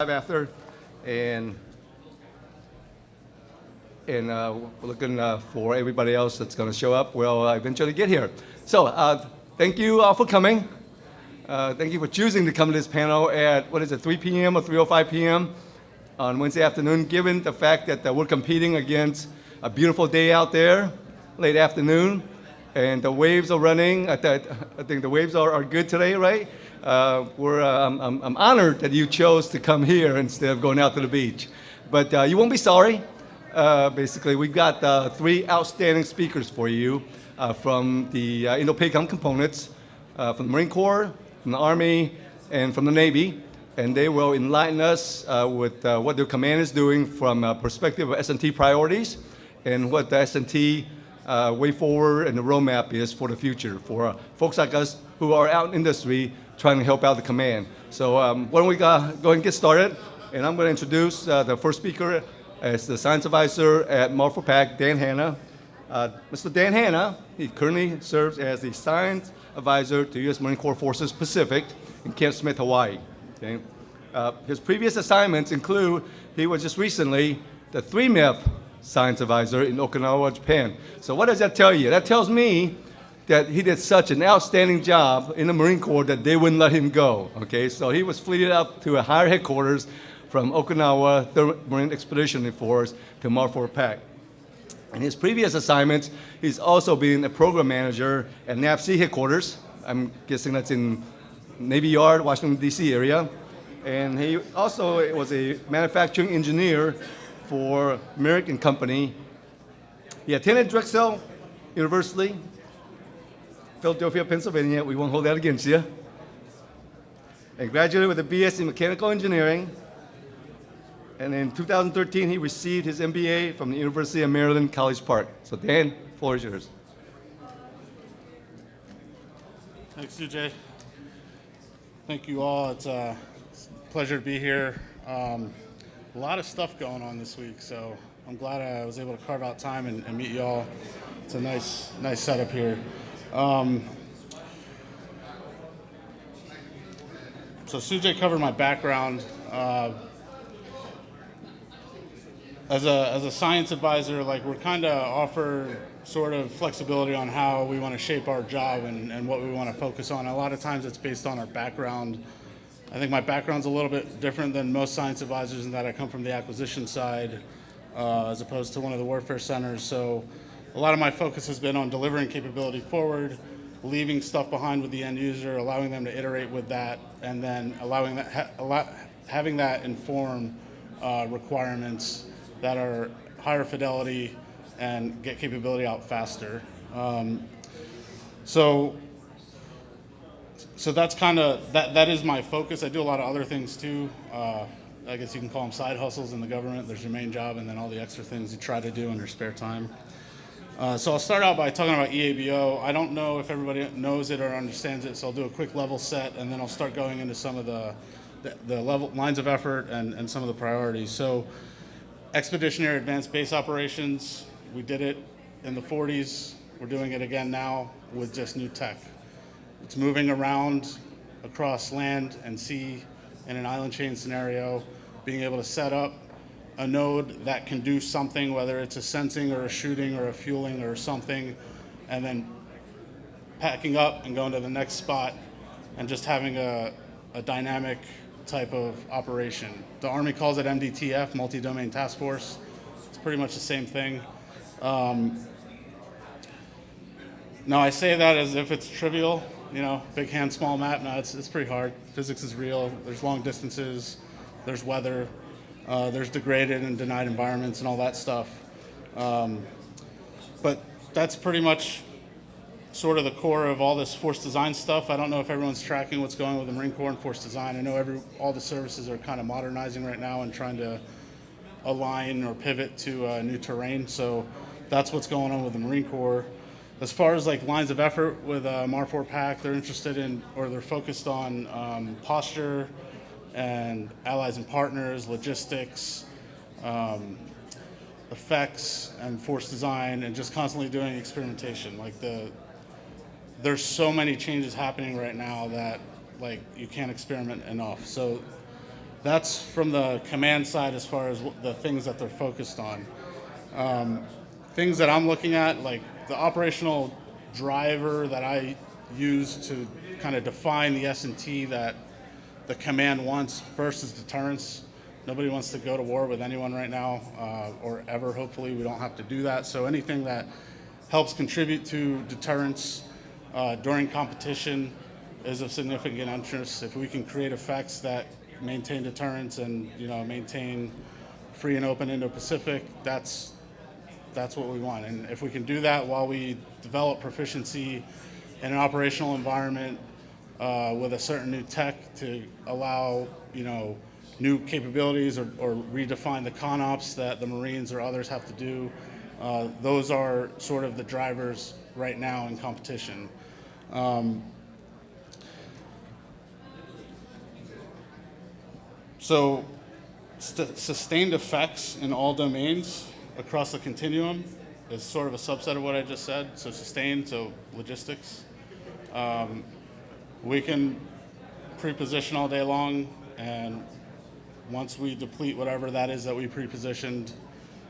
after, and we're looking for everybody else that's going to show up. Will eventually get here. So thank you all for coming. Thank you for choosing to come to this panel at 3 p.m. or 3:05 p.m. on Wednesday afternoon. Given the fact that we're competing against a beautiful day out there, late afternoon, and the waves are running. I think the waves are good today, right? I'm honored that you chose to come here instead of going out to the beach. But you won't be sorry. Basically, we've got 3 outstanding speakers for you from the Indo-Pacom components, from the Marine Corps, from the Army, and from the Navy. And they will enlighten us with what their command is doing from a perspective of S&T priorities and what the S&T way forward and the roadmap is for the future for folks like us who are out in industry trying to help out the command. So why don't we go ahead and get started? And I'm going to introduce the first speaker as the Science Advisor at Mar4PAC, Dan Hanna. Mr. Dan Hanna, he currently serves as the Science Advisor to U.S. Marine Corps Forces Pacific in Camp Smith, Hawaii. Okay? His previous assignments include, he was just recently the 3MEF Science Advisor in Okinawa, Japan. So what does that tell you? That tells me that he did such an outstanding job in the Marine Corps that they wouldn't let him go. Okay, so he was fleeted up to a higher headquarters from Okinawa 3rd Marine Expeditionary Force to Mar4PAC. In his previous assignments, he's also been a program manager at NAVC headquarters. I'm guessing that's in Navy Yard, Washington, D.C. area. And he also was a manufacturing engineer for Merrick and Company. He attended Drexel University, Philadelphia, Pennsylvania. We won't hold that against you. And graduated with a BS in Mechanical Engineering. And in 2013, he received his MBA from the University of Maryland, College Park. So Dan, the floor is yours. Thanks, CJ. Thank you all. It's a pleasure to be here. A lot of stuff going on this week, so I'm glad I was able to carve out time and meet you all. It's a nice setup here. So Sujay covered my background. As a science advisor, like we're kind of offered sort of flexibility on how we want to shape our job and what we want to focus on. A lot of times it's based on our background. I think my background's a little bit different than most science advisors in that I come from the acquisition side as opposed to one of the warfare centers. So a lot of my focus has been on delivering capability forward, leaving stuff behind with the end user, allowing them to iterate with that, and then having that inform requirements that are higher fidelity and get capability out faster. So that's kind of, that is my focus. I do a lot of other things too. I guess you can call them side hustles in the government. There's your main job and then all the extra things you try to do in your spare time. So I'll start out by talking about EABO. I don't know if everybody knows it or understands it, so I'll do a quick level set and then I'll start going into some of the level lines of effort and some of the priorities. So Expeditionary Advanced Base Operations, we did it in the 40s. We're doing it again now with just new tech. It's moving around across land and sea in an island chain scenario, being able to set up a node that can do something, whether it's a sensing or a shooting or a fueling or something, and then packing up and going to the next spot and just having a dynamic type of operation. The Army calls it MDTF, Multi-Domain Task Force. It's pretty much the same thing. Now I say that as if it's trivial, you know, big hand, small map. No, it's pretty hard. Physics is real. There's long distances, there's weather, there's degraded and denied environments and all that stuff. But that's pretty much sort of the core of all this force design stuff. I don't know if everyone's tracking what's going on with the Marine Corps and force design. I know all the services are kind of modernizing right now and trying to align or pivot to new terrain. So that's what's going on with the Marine Corps. As far as like lines of effort with Mar4PAC, they're interested in, or they're focused on posture and allies and partners, logistics, effects and force design, and just constantly doing experimentation. Like there's so many changes happening right now that like you can't experiment enough. So That's from the command side as far as the things that they're focused on. Things that I'm looking at, like the operational driver that I use to kind of define the S&T that the command wants. First is deterrence. Nobody wants to go to war with anyone right now, or ever. Hopefully we don't have to do that. So anything that helps contribute to deterrence during competition is of significant interest. If we can create effects that maintain deterrence and maintain free and open Indo-Pacific, that's what we want. And if we can do that while we develop proficiency in an operational environment with a certain new tech to allow new capabilities or redefine the ConOps that the Marines or others have to do, those are sort of the drivers right now in competition. So sustained effects in all domains across the continuum is sort of a subset of what I just said. So sustained, so logistics. We can pre-position all day long, and once we deplete whatever that is that we pre-positioned,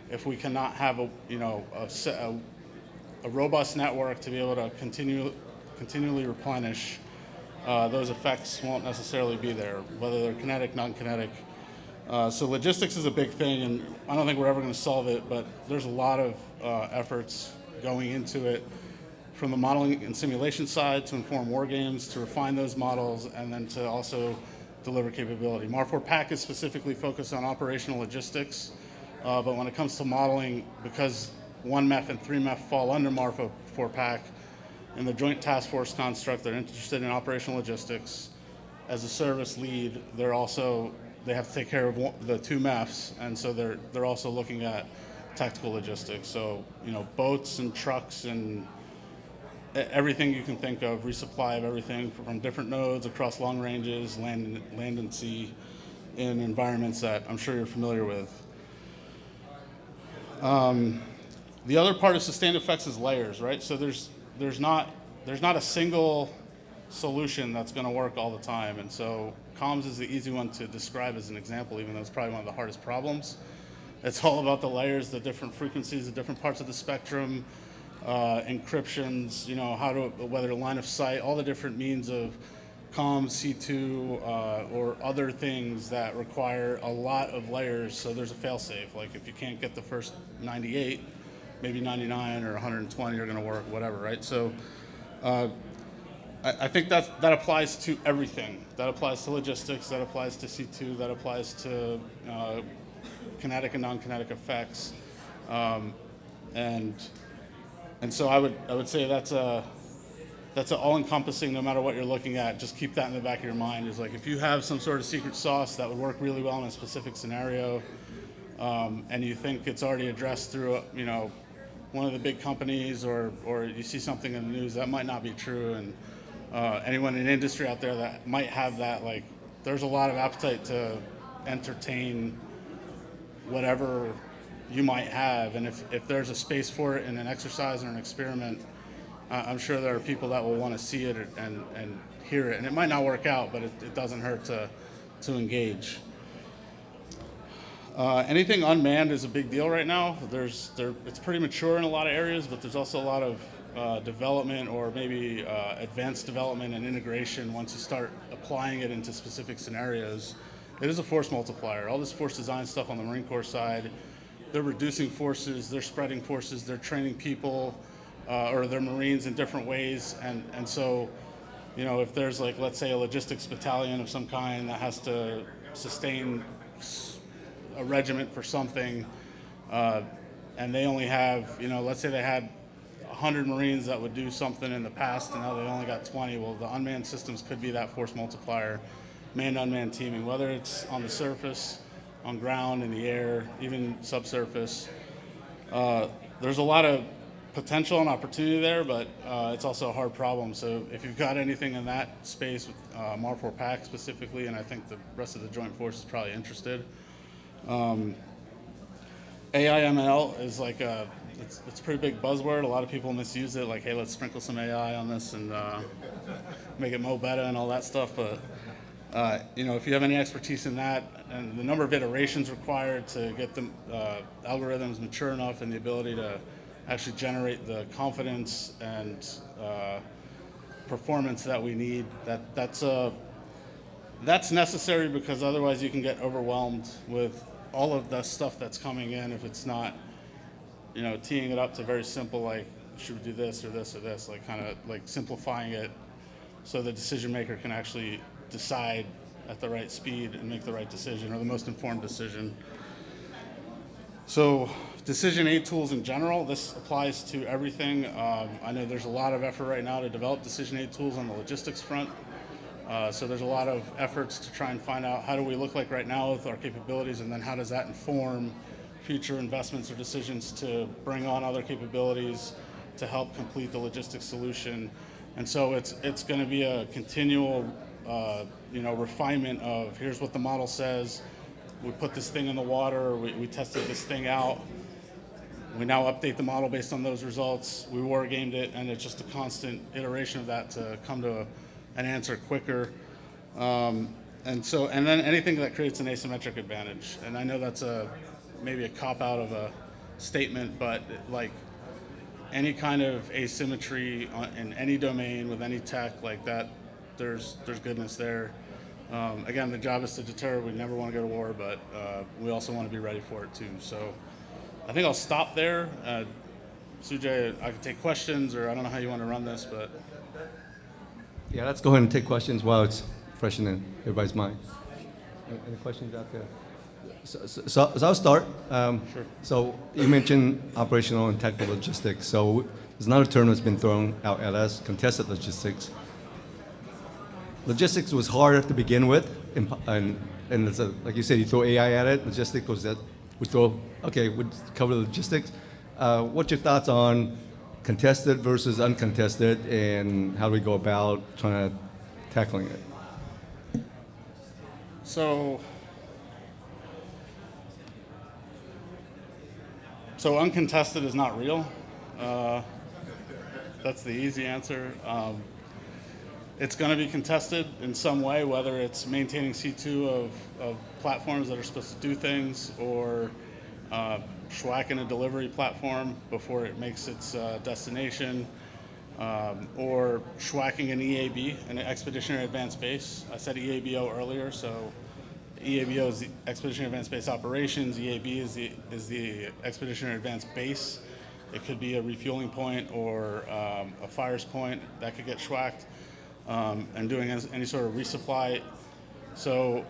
if we cannot have a robust network to be able to continually replenish, those effects won't necessarily be there, whether they're kinetic, non-kinetic. So logistics is a big thing, and I don't think we're ever going to solve it, but there's a lot of efforts going into it, from the modeling and simulation side to inform war games, to refine those models, and then to also deliver capability. MAR4PAC is specifically focused on operational logistics, but when it comes to modeling, because 1MEF and 3MEF fall under MAR4PAC, in the Joint Task Force construct, they're interested in operational logistics. As a service lead, they have to take care of the 2 MEFs, and so they're also looking at tactical logistics. So boats and trucks and everything you can think of, resupply of everything from different nodes across long ranges, land and sea, in environments that I'm sure you're familiar with. The other part of sustained effects is layers, right? So there's not a single solution that's going to work all the time, and so comms is the easy one to describe as an example, even though it's probably one of the hardest problems. It's all about the layers, the different frequencies, the different parts of the spectrum, encryptions, whether line of sight, all the different means of comms, C2, or other things that require a lot of layers. So there's a fail-safe. Like if you can't get the first 98, maybe 99 or 120 are going to work, whatever, right? So I think that applies to everything. That applies to logistics, that applies to C2, that applies to kinetic and non-kinetic effects. And so I would say that's all-encompassing no matter what you're looking at. Just keep that in the back of your mind. Is like if you have some sort of secret sauce that would work really well in a specific scenario, and you think it's already addressed through one of the big companies, or you see something in the news, that might not be true. And anyone in industry out there that might have that, like, there's a lot of appetite to entertain whatever you might have, and if there's a space for it in an exercise or an experiment, I'm sure there are people that will want to see it and hear it. And it might not work out, but it doesn't hurt to engage. Anything unmanned is a big deal right now. It's pretty mature in a lot of areas, but there's also a lot of development, or maybe advanced development and integration once you start applying it into specific scenarios. It is a force multiplier. All this force design stuff on the Marine Corps side, they're reducing forces, they're spreading forces, they're training people, or their Marines in different ways. And so, if there's, like, let's say a logistics battalion of some kind that has to sustain a regiment for something, and they only have, let's say they had 100 Marines that would do something in the past, and now they only got 20. Well, the unmanned systems could be that force multiplier, manned-unmanned teaming, whether it's on the surface, on ground, in the air, even subsurface. There's a lot of potential and opportunity there, but it's also a hard problem. So if you've got anything in that space, with MAR4PAC specifically, and I think the rest of the Joint Force is probably interested. AI/ML is like it's a pretty big buzzword. A lot of people misuse it, like, hey, let's sprinkle some AI on this and make it mo better and all that stuff. But If you have any expertise in that and the number of iterations required to get the algorithms mature enough and the ability to actually generate the confidence and performance that we need, that's necessary, because otherwise you can get overwhelmed with all of the stuff that's coming in if it's not, teeing it up to very simple, like, should we do this or this or this, like kind of like simplifying it so the decision maker can actually decide at the right speed and make the right decision, or the most informed decision. So decision aid tools in general, this applies to everything. I know there's a lot of effort right now to develop decision aid tools on the logistics front. So there's a lot of efforts to try and find out how do we look like right now with our capabilities, and then how does that inform future investments or decisions to bring on other capabilities to help complete the logistics solution. And so it's going to be a continual refinement of, here's what the model says, we put this thing in the water, we tested this thing out, we now update the model based on those results, we war gamed it, and it's just a constant iteration of that to come to an answer quicker. And then anything that creates an asymmetric advantage. And I know that's maybe a cop-out of a statement, but like any kind of asymmetry in any domain with any tech like that, there's goodness there. Again, the job is to deter. We never want to go to war, but we also want to be ready for it too. So I think I'll stop there. Sujay, I can take questions, or I don't know how you want to run this, but. Yeah, let's go ahead and take questions while it's fresh in everybody's mind. Any questions out there? So I'll start. Sure. So you mentioned operational and technical logistics. So there's another term that's been thrown out at us, contested logistics. Logistics was hard to begin with, and it's like you said, you throw AI at it. Logistics was that we'd cover the logistics. What's your thoughts on contested versus uncontested, and how do we go about trying to tackling it? So uncontested is not real. That's the easy answer. It's going to be contested in some way, whether it's maintaining C2 of platforms that are supposed to do things, or schwacking a delivery platform before it makes its destination, or schwacking an EAB, an Expeditionary Advanced Base. I said EABO earlier, so EABO is the Expeditionary Advanced Base Operations. EAB is the Expeditionary Advanced Base. It could be a refueling point or a fires point that could get schwacked, and doing any sort of resupply. So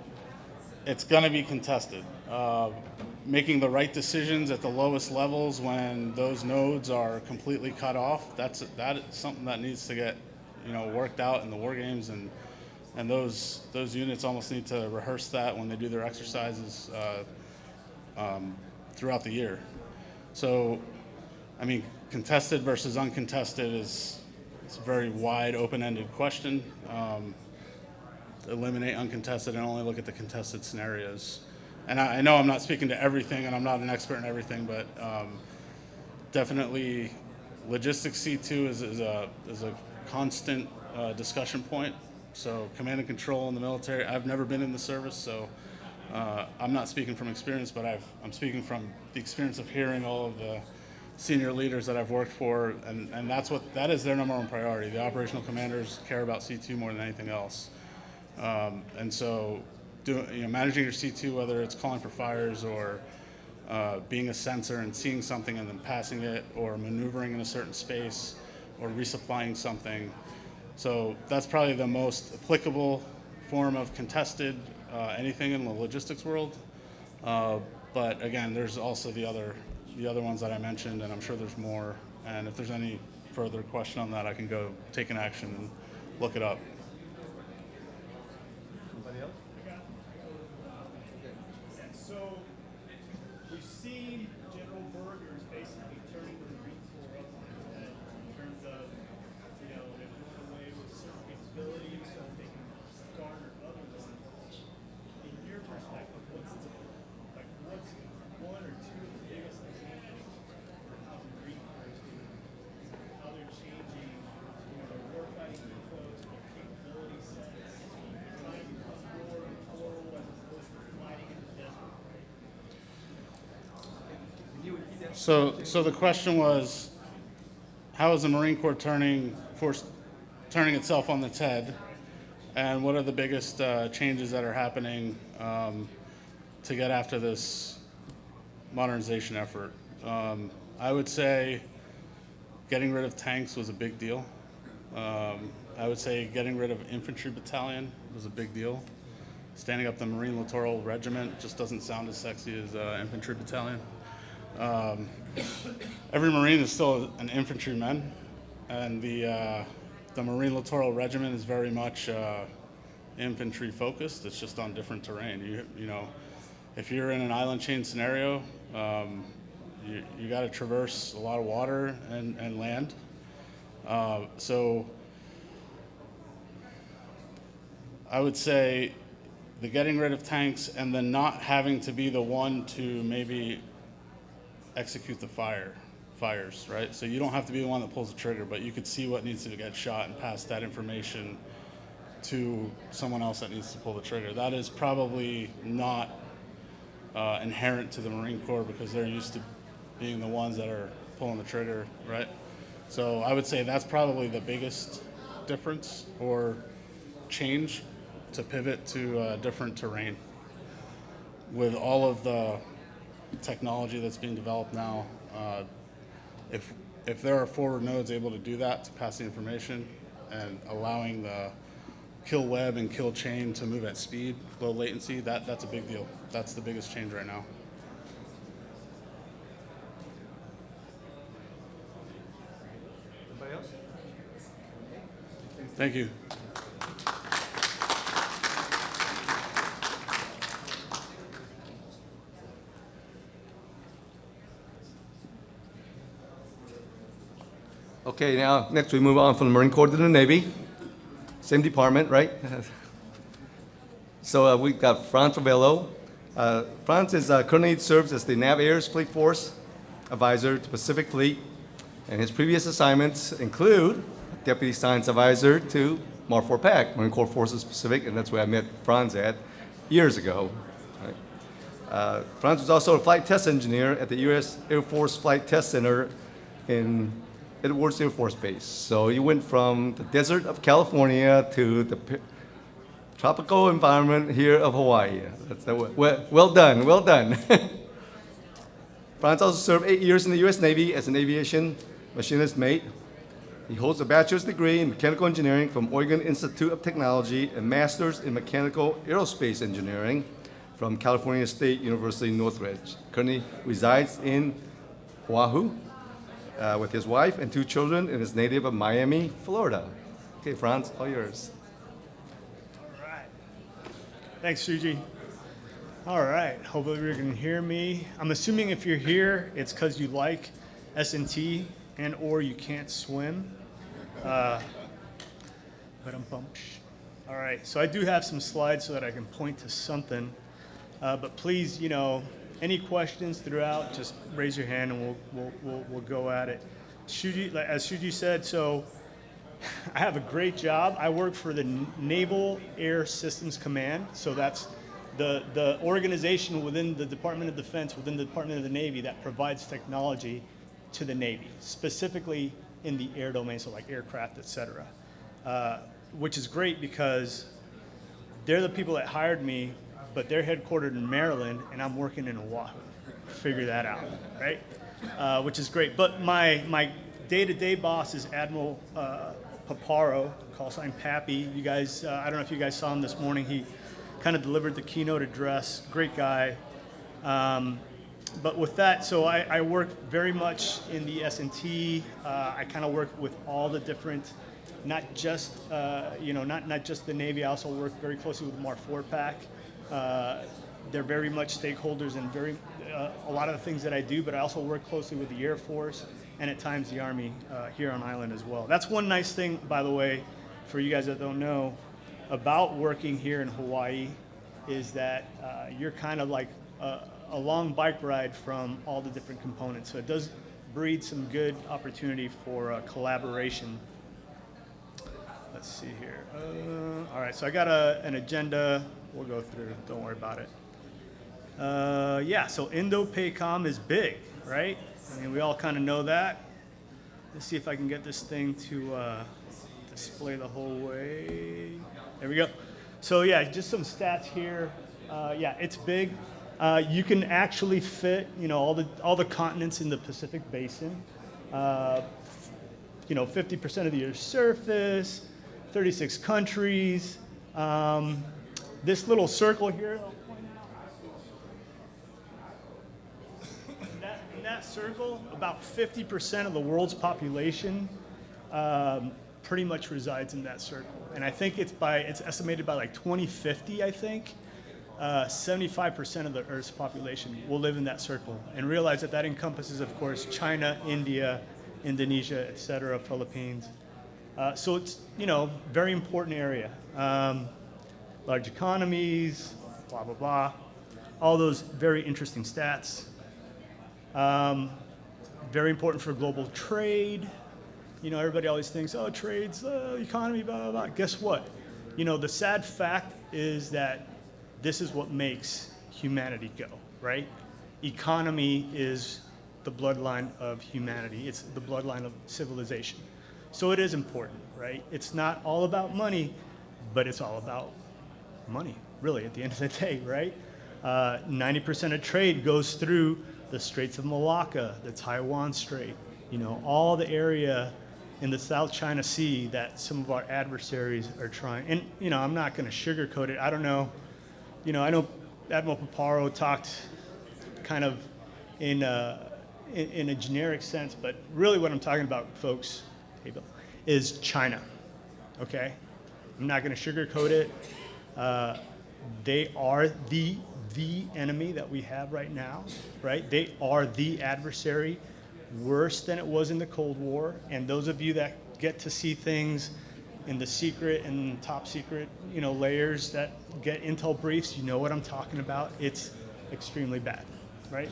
it's going to be contested. Making the right decisions at the lowest levels when those nodes are completely cut off, that is something that needs to get worked out in the war games, and those units almost need to rehearse that when they do their exercises throughout the year. So, I mean, contested versus uncontested it's a very wide, open-ended question. Eliminate uncontested and only look at the contested scenarios. And I know I'm not speaking to everything, and I'm not an expert in everything, but definitely logistics C2 is a constant discussion point. So command and control in the military, I've never been in the service, so I'm not speaking from experience, but I'm speaking from the experience of hearing all of the senior leaders that I've worked for, and that is their number one priority. The operational commanders care about C2 more than anything else. And so managing your C2, whether it's calling for fires or being a sensor and seeing something and then passing it, or maneuvering in a certain space, or resupplying something. So that's probably the most applicable form of contested anything in the logistics world. But again, there's also the other ones that I mentioned, and I'm sure there's more. And if there's any further question on that, I can go take an action and look it up. So we've seen General Berger's basically turning the Marine Corps up on its head in terms of, they're doing away with certain capabilities, so taking garner other ones. In your perspective, what's one or two of the biggest examples of how the Marine Corps is doing, how they're changing their warfighting ethos, their capabilities? So the question was, how is the Marine Corps turning itself on its head, and what are the biggest changes that are happening to get after this modernization effort? I would say getting rid of tanks was a big deal. I would say getting rid of infantry battalion was a big deal. Standing up the Marine Littoral Regiment just doesn't sound as sexy as infantry battalion. Every Marine is still an infantryman, and the Marine Littoral Regiment is very much infantry focused. It's just on different terrain. You know, if you're in an island chain scenario, you got to traverse a lot of water and land. So I would say the getting rid of tanks and then not having to be the one to maybe execute the fires, right? So you don't have to be the one that pulls the trigger, but you could see what needs to get shot and pass that information to someone else that needs to pull the trigger. That is probably not inherent to the Marine Corps because they're used to being the ones that are pulling the trigger, right? So I would say that's probably the biggest difference or change, to pivot to a different terrain. With all of the technology that's being developed now, if there are forward nodes able to do that, to pass the information and allowing the kill web and kill chain to move at speed, low latency, that's a big deal. That's the biggest change right now. Anybody else? Thank you. Okay, now next we move on from the Marine Corps to the Navy. Same department, right? So we've got Franz Ravello. Franz is currently serves as the Nav Air's Fleet Force Advisor to Pacific Fleet, and his previous assignments include Deputy Science Advisor to MAR4PAC, Marine Corps Forces Pacific, and that's where I met Franz at years ago. Right? Franz was also a flight test engineer at the U.S. Air Force Flight Test Center in Edwards Air Force Base. So you went from the desert of California to the tropical environment here of Hawaii. Well done, well done. Franz also served 8 years in the U.S. Navy as an aviation machinist mate. He holds a bachelor's degree in mechanical engineering from Oregon Institute of Technology and master's in mechanical aerospace engineering from California State University Northridge. Currently resides in Oahu with his wife and 2 children and is native of Miami, Florida. Okay, Franz, all yours. All right. Thanks, Shuji. All right. Hopefully you can hear me. I'm assuming if you're here, it's because you like S&T and or you can't swim. But all right. So I do have some slides so that I can point to something. But please, any questions throughout, just raise your hand and we'll go at it. Shuji, as Shuji said, so I have a great job. I work for the Naval Air Systems Command. So that's the organization within the Department of Defense, within the Department of the Navy that provides technology to the Navy, specifically in the air domain, so like aircraft, et cetera. Which is great because they're the people that hired me, but they're headquartered in Maryland, and I'm working in Oahu. Figure that out, right? Which is great. But my day-to-day boss is Admiral Paparo, call sign Pappy. You guys, I don't know if you guys saw him this morning. He kind of delivered the keynote address. Great guy. But with that, so I work very much in the S&T. I kind of work with all the different, not just not just the Navy. I also work very closely with MAR4PAC. They're very much stakeholders in a lot of the things that I do, but I also work closely with the Air Force and at times the Army here on island as well. That's one nice thing, by the way, for you guys that don't know about working here in Hawaii, is that you're kind of like a long bike ride from all the different components. So it does breed some good opportunity for collaboration. Let's see here. All right, so I got an agenda. We'll go through. Don't worry about it. Yeah, so INDOPACOM is big, right? I mean, we all kind of know that. Let's see if I can get this thing to display the whole way. There we go. So yeah, just some stats here. Yeah, it's big. You can actually fit, all the continents in the Pacific Basin. 50% of the Earth's surface, 36 countries. This little circle here, I'll point out. In that circle, about 50% of the world's population pretty much resides in that circle. And I think it's estimated by like 2050, I think, 75% of the Earth's population will live in that circle. And realize that encompasses, of course, China, India, Indonesia, et cetera, Philippines. So it's, very important area. Large economies, blah, blah, blah. All those very interesting stats. Very important for global trade. Everybody always thinks, oh, trade's economy, blah, blah, blah. Guess what? The sad fact is that this is what makes humanity go, right? Economy is the bloodline of humanity. It's the bloodline of civilization. So it is important, right? It's not all about money, but it's all about money, really, at the end of the day, right? 90% of trade goes through the Straits of Malacca, the Taiwan Strait, all the area in the South China Sea that some of our adversaries are trying. And, I'm not going to sugarcoat it. I don't know. I know Admiral Paparo talked kind of in a generic sense, but really what I'm talking about, folks, hey Bill, is China, okay? I'm not going to sugarcoat it. They are the enemy that we have right now, right? They are the adversary, worse than it was in the Cold War. And those of you that get to see things in the secret and top secret, layers that get intel briefs, you know what I'm talking about. It's extremely bad, right?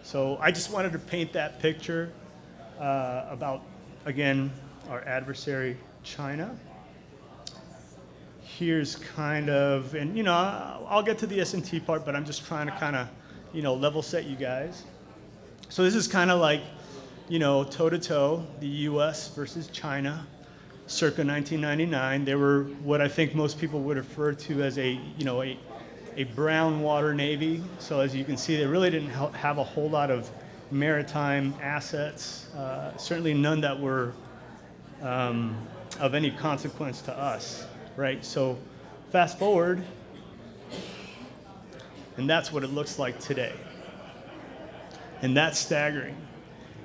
So I just wanted to paint that picture about, again, our adversary, China. Here's kind of, and I'll get to the S&T part, but I'm just trying to kind of, level set you guys. So this is kind of like, toe to toe, the U.S. versus China, circa 1999. They were what I think most people would refer to as a brown water navy. So as you can see, they really didn't have a whole lot of maritime assets, certainly none that were of any consequence to us, right? So fast forward, and that's what it looks like today. And that's staggering.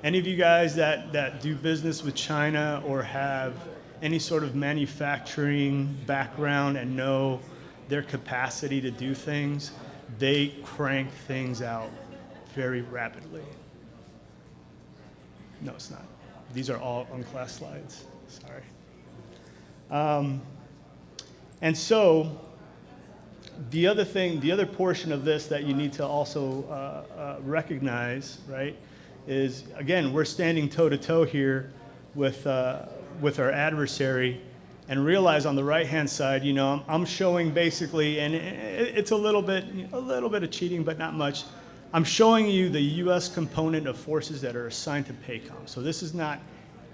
Any of you guys that do business with China or have any sort of manufacturing background and know their capacity to do things, they crank things out very rapidly. No, it's not. These are all unclassed slides. Sorry. And so the other portion of this that you need to also recognize, right, is, again, we're standing toe-to-toe here with our adversary, and realize on the right-hand side, I'm showing basically, and it's a little bit of cheating, but not much. I'm showing you the U.S. component of forces that are assigned to PACOM. So this is not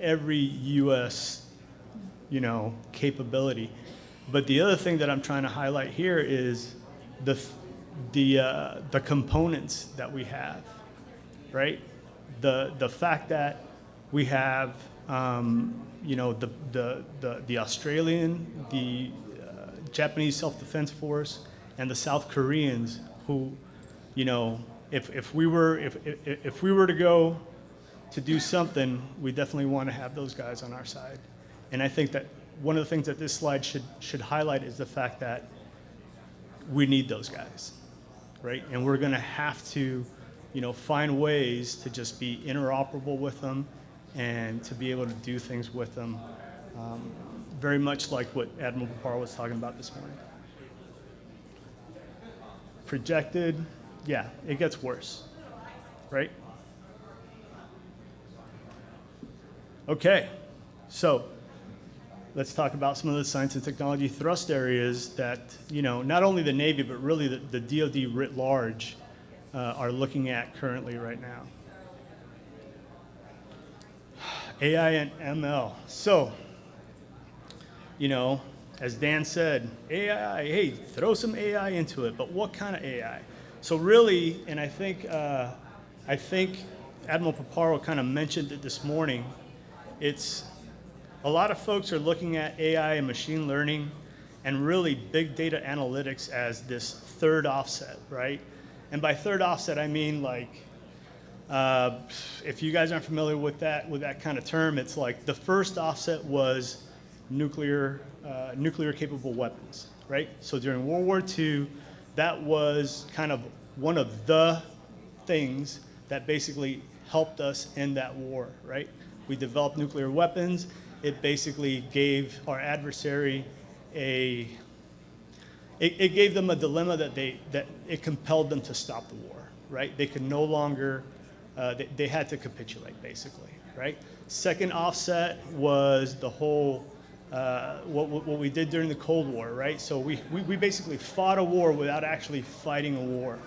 every U.S. capability. But the other thing that I'm trying to highlight here is the components that we have, right? The fact that we have the Australian, the Japanese Self-Defense Force, and the South Koreans, who, if we were to go to do something, we definitely want to have those guys on our side. And I think that one of the things that this slide should highlight is the fact that we need those guys, right? And we're going to have to, find ways to just be interoperable with them and to be able to do things with them, very much like what Admiral Paparo was talking about this morning. Projected, yeah, it gets worse, right? Okay, so let's talk about some of the science and technology thrust areas that, not only the Navy, but really the DoD writ large are looking at currently right now. AI and ML. So, as Dan said, AI, hey, throw some AI into it, but what kind of AI? So really, and I think Admiral Paparo kind of mentioned it this morning, it's a lot of folks are looking at AI and machine learning and really big data analytics as this third offset, right? And by third offset, I mean if you guys aren't familiar with that kind of term, it's like the first offset was nuclear capable weapons, right? So during World War II, that was kind of one of the things that basically helped us end that war, right? We developed nuclear weapons. It basically gave our adversary it gave them a dilemma that it compelled them to stop the war, right? They could no longer, they had to capitulate basically, right? Second offset was the whole, what we did during the Cold War, right? So we basically fought a war without actually fighting a war.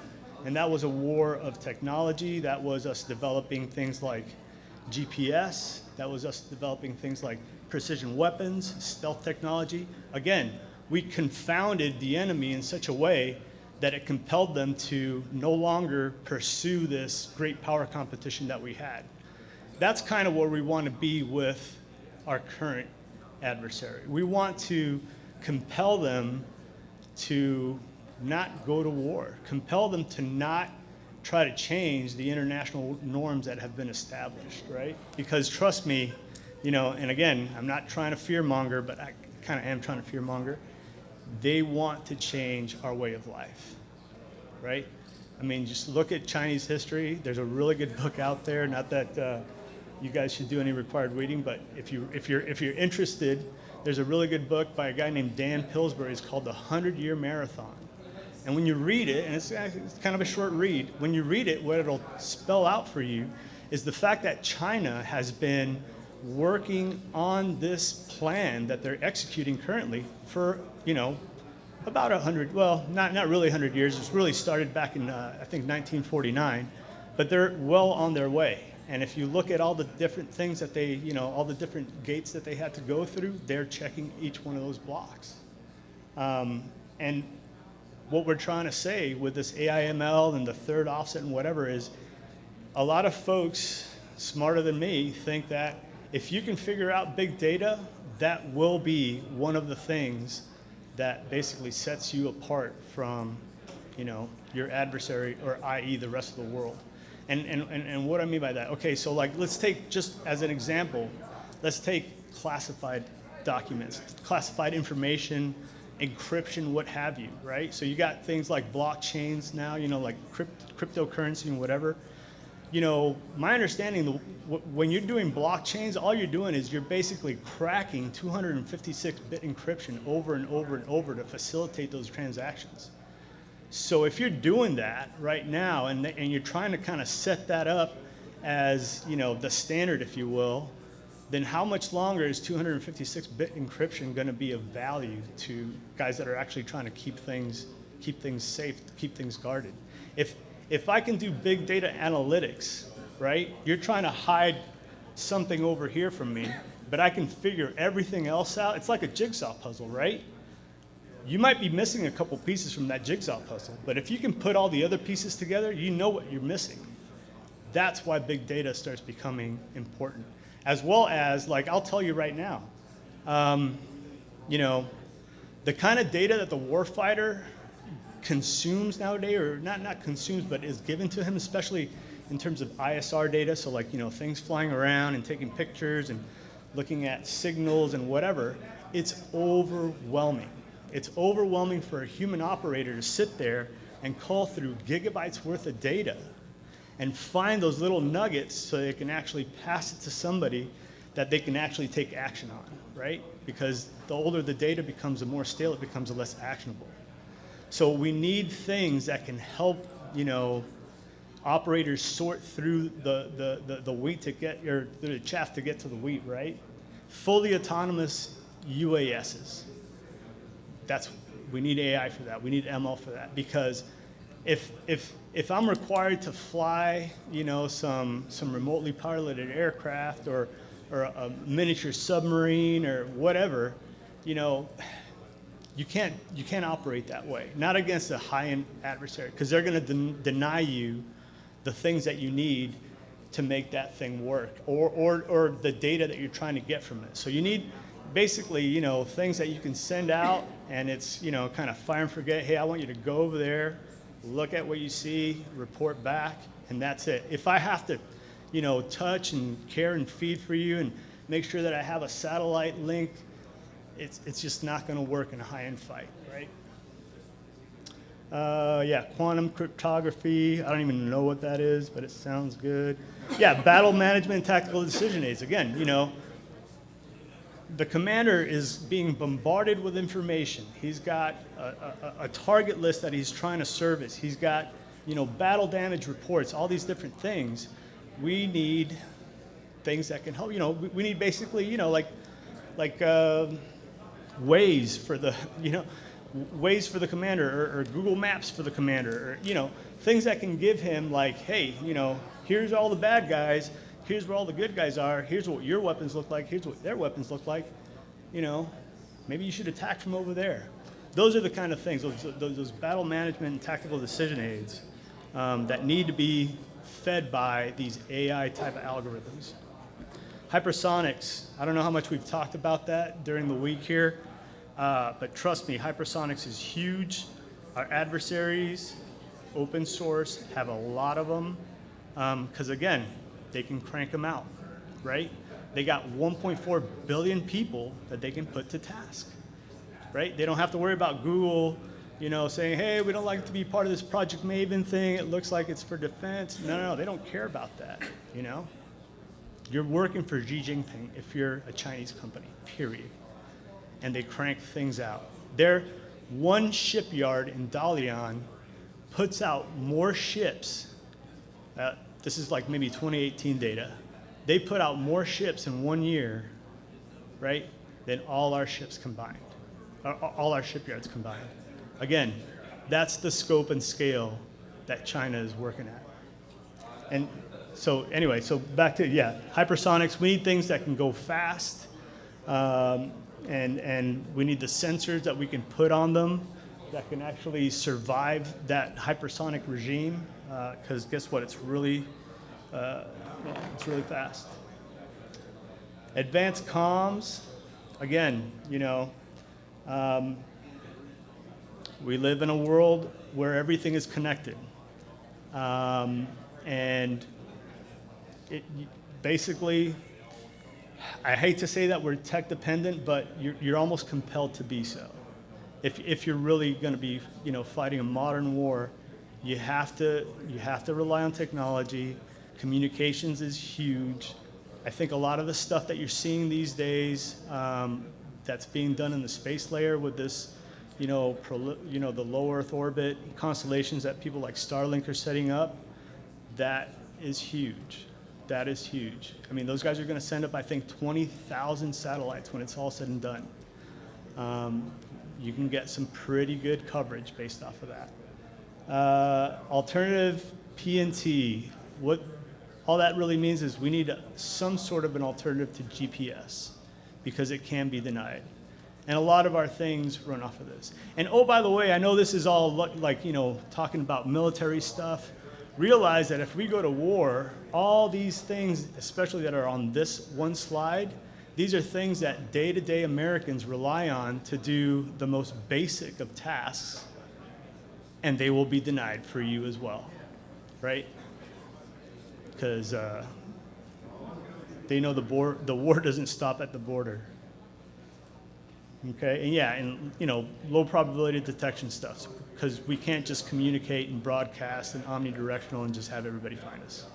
And that was a war of technology. That was us developing things like GPS. That was us developing things like precision weapons, stealth technology. Again, we confounded the enemy in such a way that it compelled them to no longer pursue this great power competition that we had. That's kind of where we want to be with our current adversary. We want to compel them to not go to war, compel them to not try to change the international norms that have been established, right? Because trust me, and again, I'm not trying to fearmonger, but I kind of am trying to fearmonger. They want to change our way of life, right? I mean, just look at Chinese history. There's a really good book out there. Not that you guys should do any required reading, but if you're interested, there's a really good book by a guy named Dan Pillsbury. It's called The 100-Year Marathon. And when you read it, and it's kind of a short read, when you read it, what it'll spell out for you is the fact that China has been working on this plan that they're executing currently for, about 100, well, not really 100 years. It's really started back in, I think, 1949, but they're well on their way. And if you look at all the different things that they, all the different gates that they had to go through, they're checking each one of those blocks. And what we're trying to say with this AIML and the third offset and whatever is a lot of folks smarter than me think that if you can figure out big data, that will be one of the things that basically sets you apart from, your adversary, or i.e. the rest of the world. And what I mean by that, okay, so like let's take, just as an example, let's take classified documents, classified information, encryption, what have you, right? So you got things like blockchains now, like cryptocurrency and whatever. My understanding, when you're doing blockchains, all you're doing is you're basically cracking 256-bit encryption over and over and over to facilitate those transactions. So if you're doing that right now and you're trying to kind of set that up as, the standard, if you will, then how much longer is 256-bit encryption going to be of value to guys that are actually trying to keep things safe, keep things guarded? If I can do big data analytics, right, you're trying to hide something over here from me, but I can figure everything else out. It's like a jigsaw puzzle, right? You might be missing a couple pieces from that jigsaw puzzle, but if you can put all the other pieces together, you know what you're missing. That's why big data starts becoming important. As well as, like, I'll tell you right now, the kind of data that the warfighter consumes nowadays, or not consumes, but is given to him, especially in terms of ISR data, so like, things flying around and taking pictures and looking at signals and whatever, it's overwhelming. It's overwhelming for a human operator to sit there and call through gigabytes worth of data and find those little nuggets so they can actually pass it to somebody that they can actually take action on, right? Because the older the data becomes, the more stale it becomes, the less actionable. So we need things that can help, operators sort through the wheat to get, or the chaff to get to the wheat, right? Fully autonomous UASs. We need AI for that. We need ML for that, because if I'm required to fly, some remotely piloted aircraft or a miniature submarine or whatever, you know, you can't operate that way. Not against a high-end adversary, because they're going to deny you the things that you need to make that thing work, or the data that you're trying to get from it. So you need basically, you know, things that you can send out, and it's, you know, kind of fire and forget. Hey, I want you to go over there, look at what you see, report back, and that's it. If I have to, you know, touch and care and feed for you and make sure that I have a satellite link, it's just not going to work in a high-end fight, right? Yeah, quantum cryptography. I don't even know what that is, but it sounds good. Yeah, battle management and tactical decision aids. Again, you know, the commander is being bombarded with information. He's got a target list that he's trying to service. He's got, you know, battle damage reports, all these different things. We need things that can help. You know, we need basically, you know, like Waze for the, you know, Waze for the commander, or Google Maps for the commander, or, you know, things that can give him like, hey, you know, here's all the bad guys, here's where all the good guys are, here's what your weapons look like, here's what their weapons look like, you know, maybe you should attack from over there. Those are the kind of things, those battle management and tactical decision aids that need to be fed by these AI type of algorithms. Hypersonics, I don't know how much we've talked about that during the week here, but trust me, hypersonics is huge. Our adversaries, open source, have a lot of them, because again, they can crank them out, right? They got 1.4 billion people that they can put to task, right? They don't have to worry about Google, you know, saying, hey, we don't like to be part of this Project Maven thing. It looks like it's for defense. No, they don't care about that, you know? You're working for Xi Jinping if you're a Chinese company, period. And they crank things out. Their one shipyard in Dalian puts out more ships. This is like maybe 2018 data. They put out more ships in 1 year, right, than all our ships combined, all our shipyards combined. Again, that's the scope and scale that China is working at. And so anyway, so back to, yeah, hypersonics, we need things that can go fast, and we need the sensors that we can put on them that can actually survive that hypersonic regime, because guess what, it's really fast. Advanced comms, again, you know, we live in a world where everything is connected. And it basically, I hate to say that we're tech dependent, but you're almost compelled to be so. If you're really going to be, you know, fighting a modern war, you have to rely on technology. Communications is huge. I think a lot of the stuff that you're seeing these days that's being done in the space layer with this, you know, the low Earth orbit constellations that people like Starlink are setting up, that is huge. That is huge. I mean, those guys are going to send up, I think, 20,000 satellites when it's all said and done. You can get some pretty good coverage based off of that. Alternative PNT, what all that really means is we need some sort of an alternative to GPS, because it can be denied. And a lot of our things run off of this. And oh, by the way, I know this is all like, you know, talking about military stuff. Realize that if we go to war, all these things, especially that are on this one slide, these are things that day-to-day Americans rely on to do the most basic of tasks, and they will be denied for you as well, right? Because they know the war doesn't stop at the border. Okay, and yeah, and you know, low probability detection stuff, because we can't just communicate and broadcast and omnidirectional and just have everybody find us.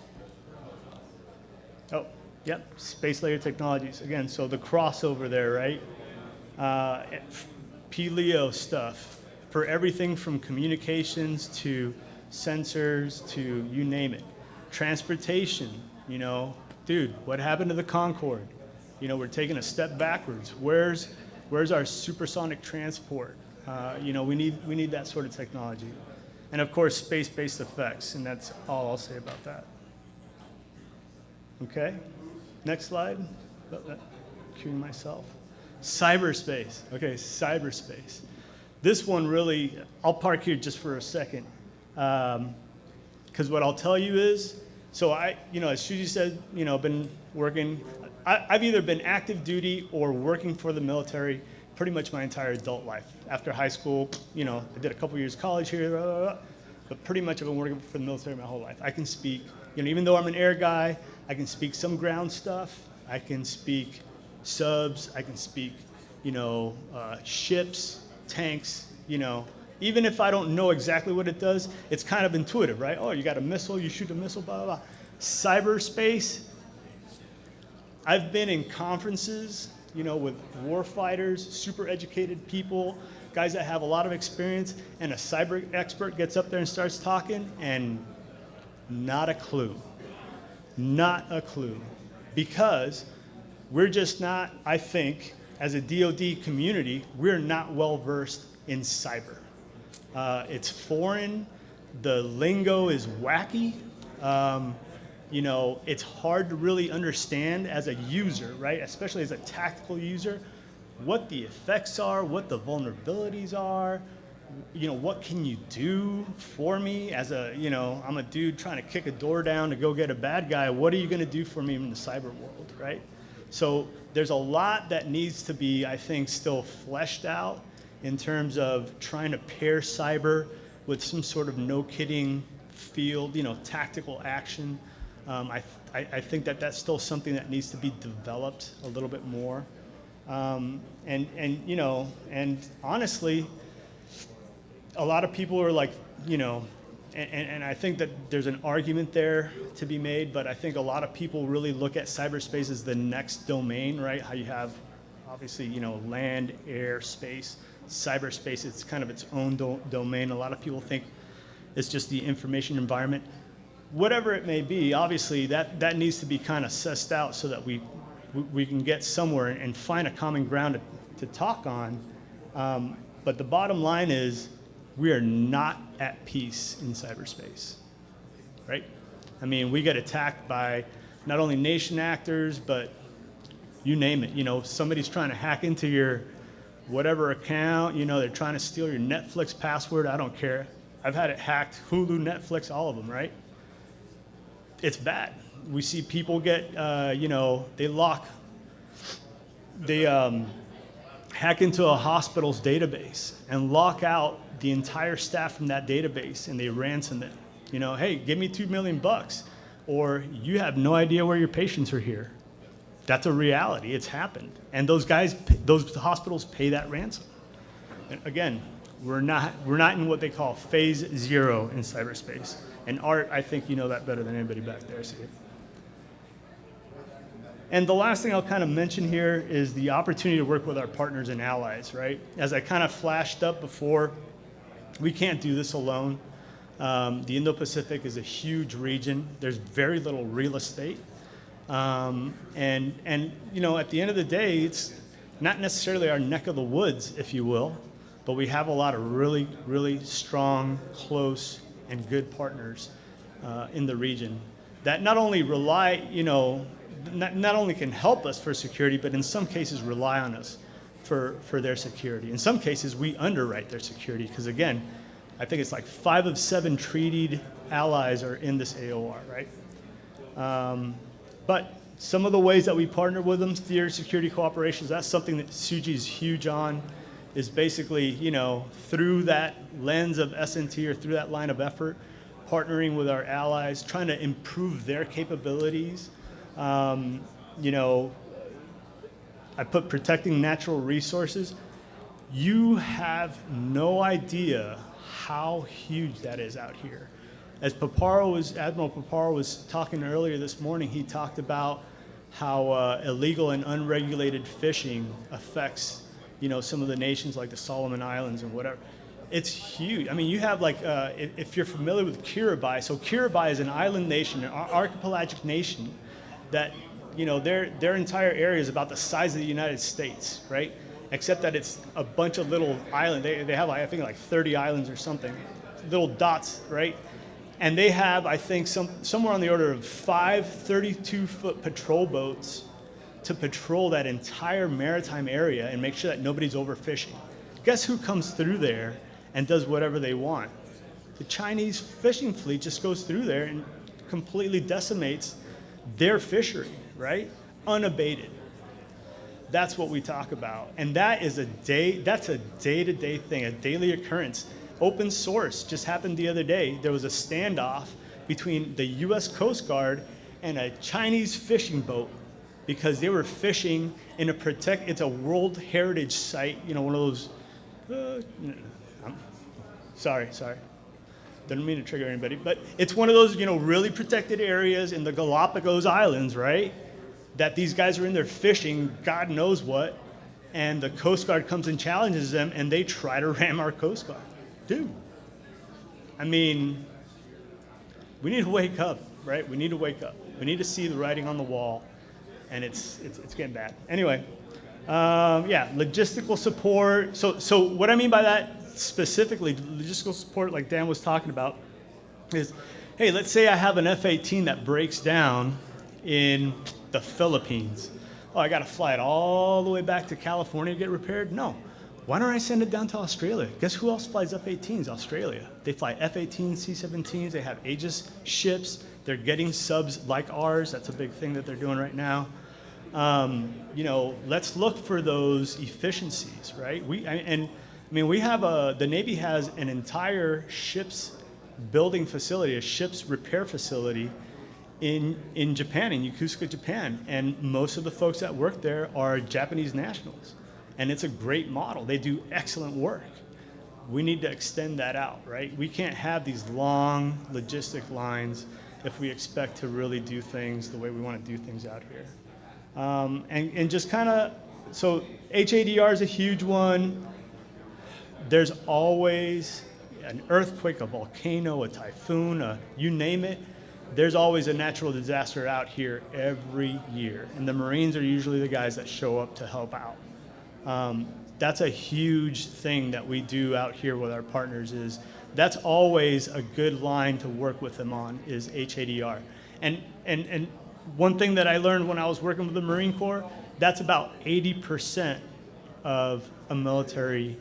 Oh, yep, space layer technologies. Again, so the crossover there, right? P-LEO stuff for everything from communications to sensors to you name it. Transportation, you know, dude, what happened to the Concorde? You know, we're taking a step backwards. Where's our supersonic transport? You know, we need that sort of technology. And of course, space-based effects, and that's all I'll say about that. Okay, next slide. Queuing myself. Cyberspace. Okay, cyberspace. This one really, I'll park here just for a second. Because what I'll tell you is, so as Shuji said, I've been working, I've either been active duty or working for the military pretty much my entire adult life. After high school, I did a couple years of college here, blah, blah, blah, but pretty much I've been working for the military my whole life. I can speak, even though I'm an air guy, I can speak some ground stuff. I can speak subs. I can speak, ships, tanks, Even if I don't know exactly what it does, it's kind of intuitive, right? Oh, you got a missile, you shoot a missile, blah, blah, blah. Cyberspace, I've been in conferences, with war fighters, super educated people, guys that have a lot of experience, and a cyber expert gets up there and starts talking, and not a clue. Not a clue. Because we're just not, I think, as a DoD community, we're not well versed in cyber. It's foreign. The lingo is wacky. It's hard to really understand as a user, right? Especially as a tactical user, what the effects are, what the vulnerabilities are. What can you do for me as I'm a dude trying to kick a door down to go get a bad guy. What are you going to do for me in the cyber world, right? So there's a lot that needs to be, I think, still fleshed out in terms of trying to pair cyber with some sort of no-kidding field, tactical action. I think that's still something that needs to be developed a little bit more. And honestly, a lot of people are like, and I think that there's an argument there to be made, but I think a lot of people really look at cyberspace as the next domain, right? How you have, obviously, land, air, space. Cyberspace, it's kind of its own domain. A lot of people think it's just the information environment. Whatever it may be, obviously, that needs to be kind of sussed out so that we can get somewhere and find a common ground to talk on. But the bottom line is, we are not at peace in cyberspace, right? I mean, we get attacked by not only nation actors, but you name it. Somebody's trying to hack into your whatever account, they're trying to steal your Netflix password. I don't care. I've had it hacked, Hulu, Netflix, all of them, right? It's bad. We see people get, they hack into a hospital's database and lock out the entire staff from that database, and they ransom them. Hey, give me $2 million, or you have no idea where your patients are here. That's a reality. It's happened. And those hospitals pay that ransom. And again, we're not in what they call phase 0 in cyberspace. And Art, I think you know that better than anybody back there, Steve. And the last thing I'll kind of mention here is the opportunity to work with our partners and allies, right? As I kind of flashed up before, we can't do this alone. The Indo-Pacific is a huge region. There's very little real estate. And at the end of the day, it's not necessarily our neck of the woods, if you will, but we have a lot of really, really strong, close, and good partners in the region that not only not only can help us for security, but in some cases rely on us for their security. In some cases, we underwrite their security because, again, I think it's like 5 of 7 treated allies are in this AOR, right? But some of the ways that we partner with them, theater security cooperations, that's something that Suji is huge on, is basically, through that lens of S&T or through that line of effort, partnering with our allies, trying to improve their capabilities. I put protecting natural resources. You have no idea how huge that is out here. As Admiral Paparo was talking earlier this morning, he talked about how illegal and unregulated fishing affects, some of the nations like the Solomon Islands and whatever. It's huge. I mean, you have if you're familiar with Kiribati, so Kiribati is an island nation, an archipelagic nation that, their entire area is about the size of the United States, right? Except that it's a bunch of little islands. They have, I think, 30 islands or something, little dots, right? And they have, I think, somewhere on the order of 5 32-foot patrol boats to patrol that entire maritime area and make sure that nobody's overfishing. Guess who comes through there and does whatever they want? The Chinese fishing fleet just goes through there and completely decimates their fishery, right? Unabated. That's what we talk about. And that's a day-to-day thing, a daily occurrence. Open source just happened the other day. There was a standoff between the US Coast Guard and a Chinese fishing boat because they were fishing in it's a World Heritage Site, one of those, sorry. Didn't mean to trigger anybody, but it's one of those, really protected areas in the Galapagos Islands, right? That these guys are in there fishing, God knows what, and the Coast Guard comes and challenges them, and they try to ram our Coast Guard. Dude, I mean, we need to wake up, right? We need to wake up. We need to see the writing on the wall, and it's getting bad. Anyway, logistical support. So what I mean by that specifically, logistical support, like Dan was talking about, is, hey, let's say I have an F-18 that breaks down in the Philippines. Oh, I got to fly it all the way back to California to get repaired? No. Why don't I send it down to Australia? Guess who else flies F-18s? Australia. They fly F-18s, C-17s. They have Aegis ships. They're getting subs like ours. That's a big thing that they're doing right now. Let's look for those efficiencies, right? We have the Navy has an entire ships building facility, a ships repair facility in Japan, in Yokosuka, Japan. And most of the folks that work there are Japanese nationals. And it's a great model. They do excellent work. We need to extend that out, right? We can't have these long logistic lines if we expect to really do things the way we want to do things out here. And just kind of, so HADR is a huge one. There's always an earthquake, a volcano, a typhoon, you name it. There's always a natural disaster out here every year. And the Marines are usually the guys that show up to help out. That's a huge thing that we do out here with our partners is that's always a good line to work with them on is HADR. And one thing that I learned when I was working with the Marine Corps, that's about 80% of a military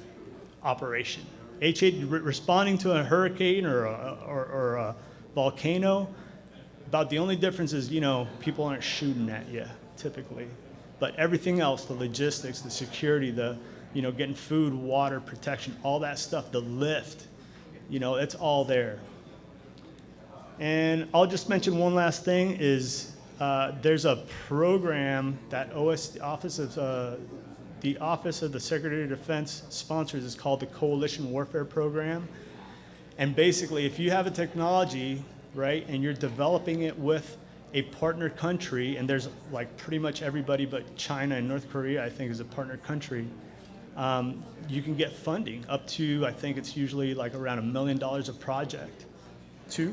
operation. Responding to a hurricane or a volcano, about the only difference is, people aren't shooting at you typically. But everything else, the logistics, the security, getting food, water, protection, all that stuff, the lift, it's all there. And I'll just mention one last thing is there's a program that the Office of the Secretary of Defense sponsors. It's called the Coalition Warfare Program. And basically, if you have a technology, right, and you're developing it with a partner country, and there's like pretty much everybody but China and North Korea, I think, is a partner country, you can get funding up to, I think it's usually like around $1 million a project. $2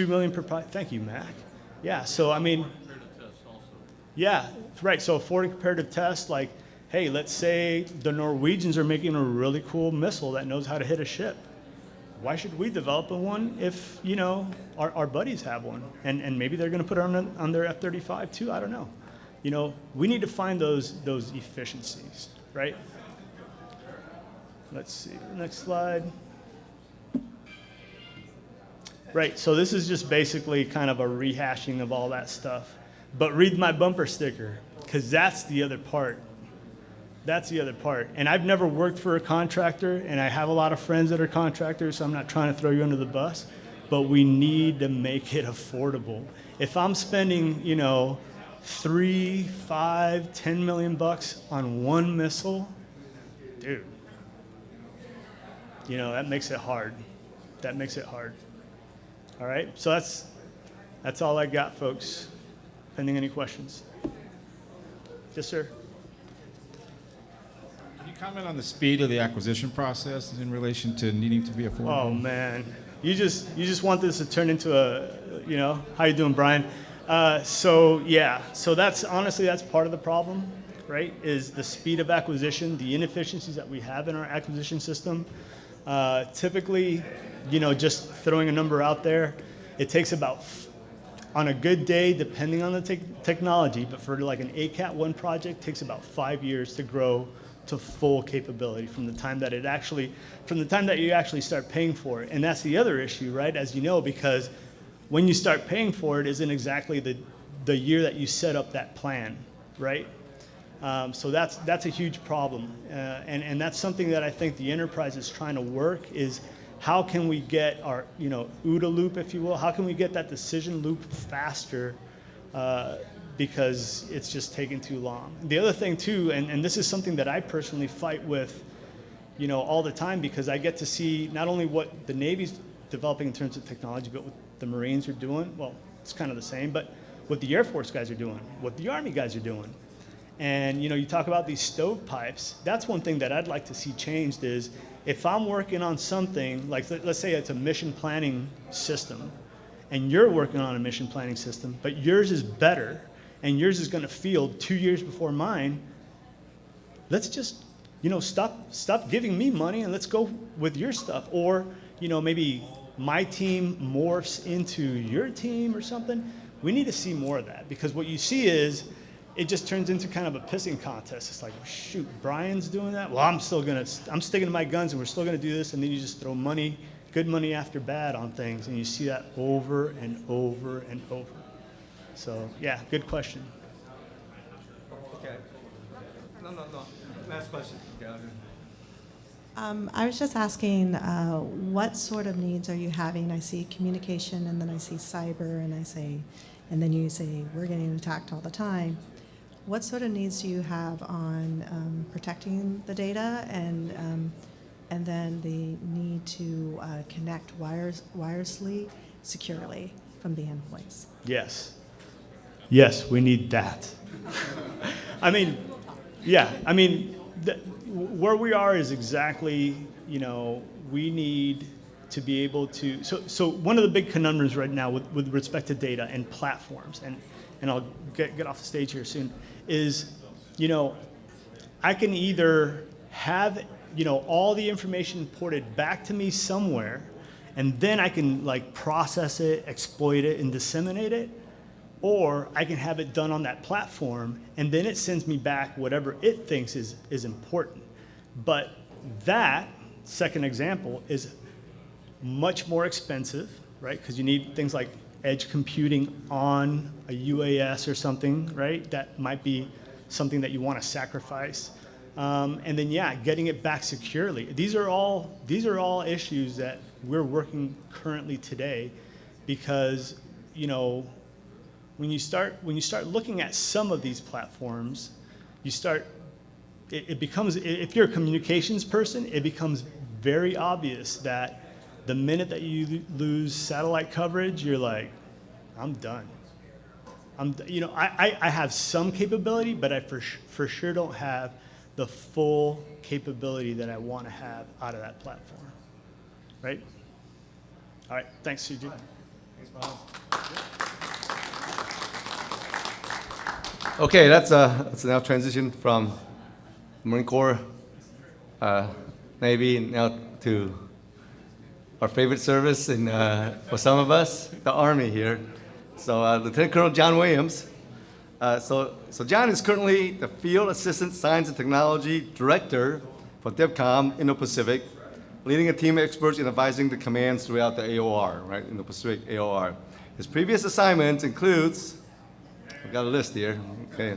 million per project. Thank you, Mac. Yeah, so yeah, right. So a foreign comparative test, like, hey, let's say the Norwegians are making a really cool missile that knows how to hit a ship. Why should we develop one if, our buddies have one? And maybe they're going to put it on their F-35 too. I don't know. We need to find those efficiencies, right? Let's see, next slide. Right, so this is just basically kind of a rehashing of all that stuff. But read my bumper sticker, because that's the other part. That's the other part. And I've never worked for a contractor, and I have a lot of friends that are contractors, so I'm not trying to throw you under the bus, but we need to make it affordable. If I'm spending, $3, $5, $10 million on one missile, dude, that makes it hard. That makes it hard. All right, so that's all I got, folks. Pending any questions. Yes, sir. Can you comment on the speed of the acquisition process in relation to needing to be affordable? Oh man, you just want this to turn into a, how you doing, Brian? So that's honestly that's part of the problem, right? Is the speed of acquisition, the inefficiencies that we have in our acquisition system. Typically, just throwing a number out there, it takes about, on a good day, depending on the technology, but for like an ACAT-1 project, takes about 5 years to grow to full capability from the time that you actually start paying for it. And that's the other issue, right? As you know, because when you start paying for it isn't exactly the year that you set up that plan, right? So that's a huge problem, and that's something that I think the enterprise is trying to work is how can we get our OODA loop, if you will, how can we get that decision loop faster, because it's just taking too long. The other thing too, and this is something that I personally fight with, all the time, because I get to see not only what the Navy's developing in terms of technology, but what the Marines are doing. Well, it's kind of the same, but what the Air Force guys are doing, what the Army guys are doing. And you talk about these stovepipes. That's one thing that I'd like to see changed is if I'm working on something, like let's say it's a mission planning system, and you're working on a mission planning system, but yours is better, and yours is going to field 2 years before mine, let's just stop giving me money and let's go with your stuff. Or maybe my team morphs into your team or something. We need to see more of that, because what you see is it just turns into kind of a pissing contest. It's like, shoot, Brian's doing that? Well, I'm sticking to my guns and we're still gonna do this, and then you just throw good money after bad on things, and you see that over and over and over. So yeah, good question. Okay. No. Last question. I was just asking, what sort of needs are you having? I see communication, and then I see cyber, and then you say we're getting attacked all the time. What sort of needs do you have on protecting the data, and then the need to connect wirelessly, securely from the endpoints? Yes, we need that. Where we are is exactly, we need to be able to, so one of the big conundrums right now with respect to data and platforms, and I'll get off the stage here soon, is, I can either have, all the information ported back to me somewhere, and then I can process it, exploit it, and disseminate it, or I can have it done on that platform, and then it sends me back whatever it thinks is important. But that, second example, is much more expensive, right? Because you need things like edge computing on a UAS or something, right? That might be something that you want to sacrifice. And then, getting it back securely. These are all issues that we're working currently today, because, when you start looking at some of these platforms, it becomes, if you're a communications person, it becomes very obvious that the minute that you lose satellite coverage, you're like, I'm done. I have some capability, but I for sure don't have the full capability that I want to have out of that platform, right? All right, thanks, CJ. Thanks, Miles. Okay, let's now transition from Marine Corps, Navy, now to our favorite service, and for some of us, the Army here. So Lieutenant Colonel John Williams. So John is currently the Field Assistant Science and Technology Director for DEVCOM Indo-Pacific, leading a team of experts in advising the commands throughout the AOR, right, Indo-Pacific AOR. His previous assignments includes, I've got a list here, okay.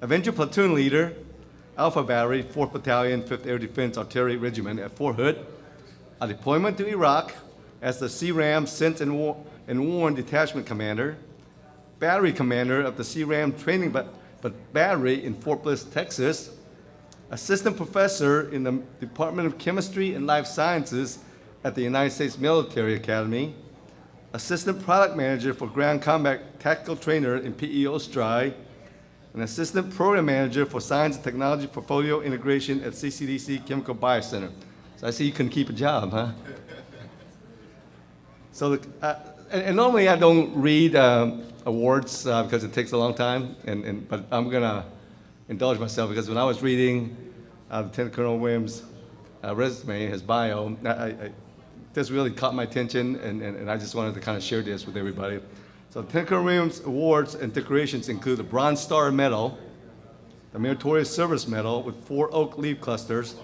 Avenger Platoon Leader, Alpha Battery, 4th Battalion, 5th Air Defense Artillery Regiment at Fort Hood. A deployment to Iraq as the CRAM Scent and Warn Detachment Commander, Battery Commander of the CRAM Training Battery in Fort Bliss, Texas, Assistant Professor in the Department of Chemistry and Life Sciences at the United States Military Academy, Assistant Product Manager for Ground Combat Tactical Trainer in PEO Stride, and Assistant Program Manager for Science and Technology Portfolio Integration at CCDC Chemical Biocenter. So I see you can keep a job, huh? So, and normally I don't read awards because it takes a long time, but I'm gonna indulge myself, because when I was reading Lieutenant Colonel Williams' resume, his bio, this really caught my attention, and I just wanted to kind of share this with everybody. So Lieutenant Colonel Williams awards and decorations include the Bronze Star Medal, the Meritorious Service Medal with 4 oak leaf clusters,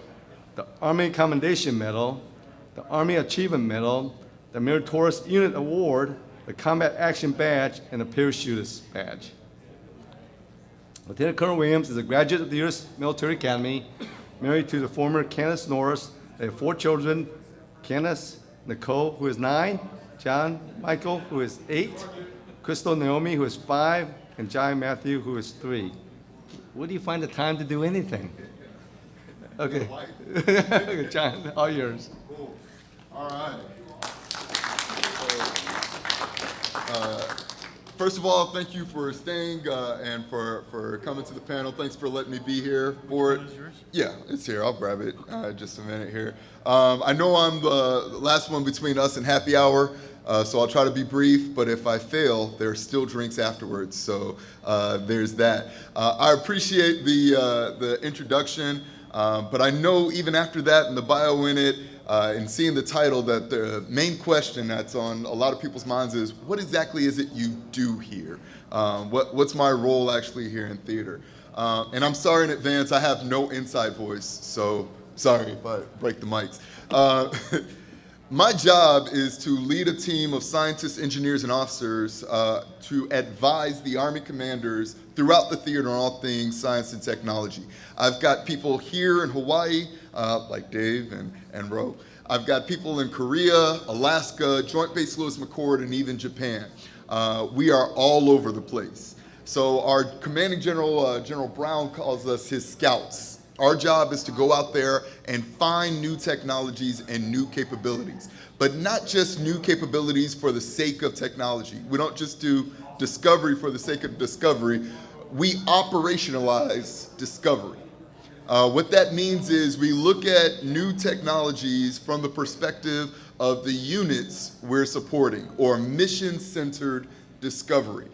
the Army Commendation Medal, the Army Achievement Medal, the Meritorious Unit Award, the Combat Action Badge, and the Parachutist Badge. Lieutenant Colonel Williams is a graduate of the U.S. Military Academy, married to the former Candace Norris. They have 4 children, Candace Nicole, who is 9, John Michael, who is 8, Crystal Naomi, who is 5, and Jai Matthew, who is 3. Where do you find the time to do anything? Okay. John, all yours. Cool. All right. First of all, thank you for staying and for coming to the panel. Thanks for letting me be here for it. Yeah, it's here. I'll grab it. Just a minute here. I know I'm the last one between us and happy hour, so I'll try to be brief, but if I fail, there are still drinks afterwards, so there's that. I appreciate the introduction, but I know even after that and the bio in it, and seeing the title, that the main question that's on a lot of people's minds is, what exactly is it you do here? What's my role actually here in theater? And I'm sorry in advance, I have no inside voice, so sorry if I break the mics. My job is to lead a team of scientists, engineers, and officers to advise the Army commanders throughout the theater on all things science and technology. I've got people here in Hawaii, like Dave and Ro. I've got people in Korea, Alaska, Joint Base Lewis McChord, and even Japan. We are all over the place. So our commanding general, General Brown, calls us his scouts. Our job is to go out there and find new technologies and new capabilities, but not just new capabilities for the sake of technology. We don't just do discovery for the sake of discovery. We operationalize discovery. What that means is we look at new technologies from the perspective of the units we're supporting, or mission-centered discovery.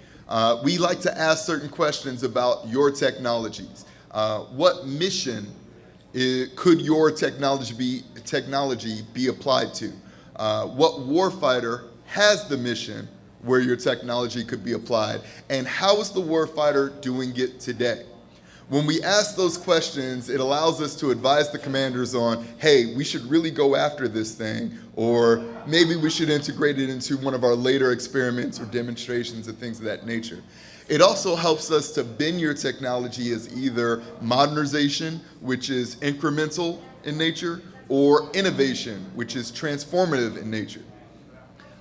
We like to ask certain questions about your technologies. What mission could your technology be applied to? What warfighter has the mission where your technology could be applied? And how is the warfighter doing it today? When we ask those questions, it allows us to advise the commanders on, hey, we should really go after this thing, or maybe we should integrate it into one of our later experiments or demonstrations and things of that nature. It also helps us to bend your technology as either modernization, which is incremental in nature, or innovation, which is transformative in nature.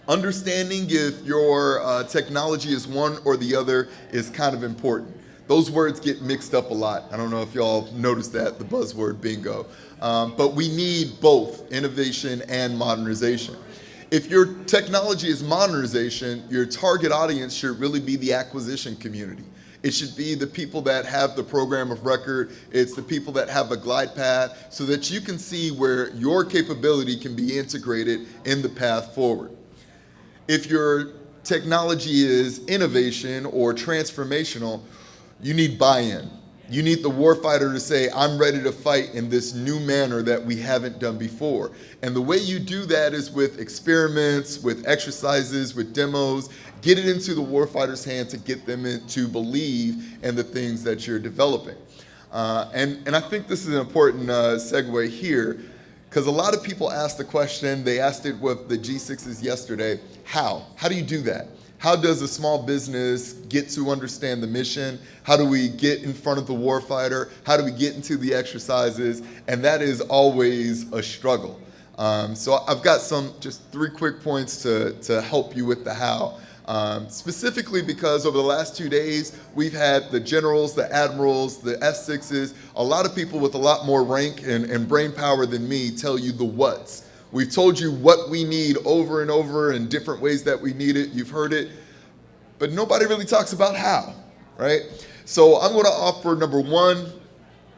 Understanding if your technology is one or the other is kind of important. Those words get mixed up a lot. I don't know if y'all noticed that, the buzzword bingo. But we need both innovation and modernization. If your technology is modernization, your target audience should really be the acquisition community. It should be the people that have the program of record. It's the people that have a glide path, so that you can see where your capability can be integrated in the path forward. If your technology is innovation or transformational, you need buy-in. You need the warfighter to say, I'm ready to fight in this new manner that we haven't done before. And the way you do that is with experiments, with exercises, with demos. Get it into the warfighter's hand to get them to believe in the things that you're developing. And I think this is an important segue here, because a lot of people ask the question, they asked it with the G6s yesterday, how? How do you do that? How does a small business get to understand the mission? How do we get in front of the warfighter? How do we get into the exercises? And that is always a struggle. So I've got just 3 quick points to help you with the how. Specifically because over the last 2 days, we've had the generals, the admirals, the F6s, a lot of people with a lot more rank and brain power than me tell you the what's. We've told you what we need over and over in different ways that we need it. You've heard it, but nobody really talks about how, right? So I'm going to offer number 1,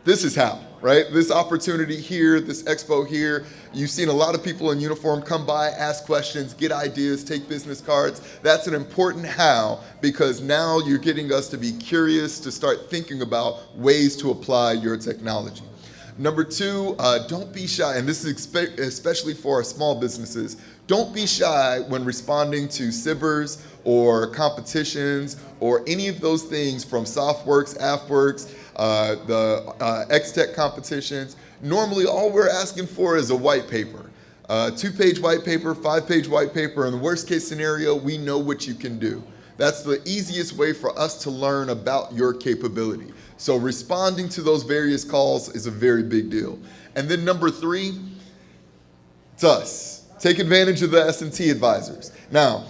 this is how, right? This opportunity here, this expo here, you've seen a lot of people in uniform come by, ask questions, get ideas, take business cards. That's an important how, because now you're getting us to be curious, to start thinking about ways to apply your technology. Number two, don't be shy, and this is especially for our small businesses. Don't be shy when responding to SIBRs or competitions or any of those things from SoftWorks, AFWorks, the X-Tech competitions. Normally, all we're asking for is a white paper. 2-page white paper, 5-page white paper. In the worst case scenario, we know what you can do. That's the easiest way for us to learn about your capability. So responding to those various calls is a very big deal. And then number three, it's us. Take advantage of the S&T advisors. Now,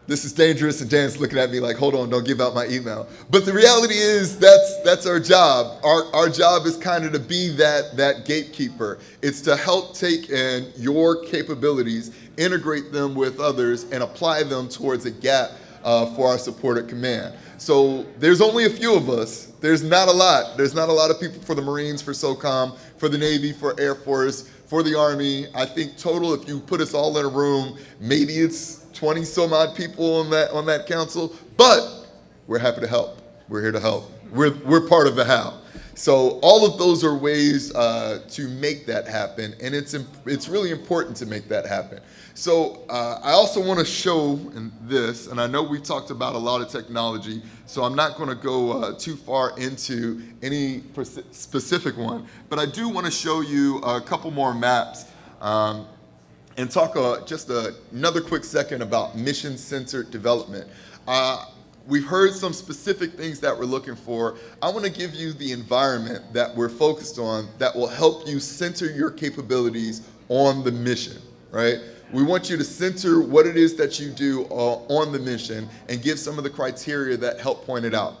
this is dangerous, and Dan's looking at me like, hold on, don't give out my email. But the reality is that's our job. Our job is kind of to be that gatekeeper. It's to help take in your capabilities, integrate them with others, and apply them towards a gap for our support at command. So there's only a few of us. There's not a lot. There's not a lot of people for the Marines, for SOCOM, for the Navy, for Air Force, for the Army. I think total, if you put us all in a room, maybe it's 20 some odd people on that council, but we're happy to help. We're here to help. We're part of the how. So all of those are ways to make that happen, and it's really important to make that happen. So I also want to show in this, and I know we've talked about a lot of technology, so I'm not going to go too far into any specific one, but I do want to show you a couple more maps and talk just another quick second about mission-centered development. We've heard some specific things that we're looking for. I want to give you the environment that we're focused on that will help you center your capabilities on the mission, right? We want you to center what it is that you do on the mission and give some of the criteria that help point it out.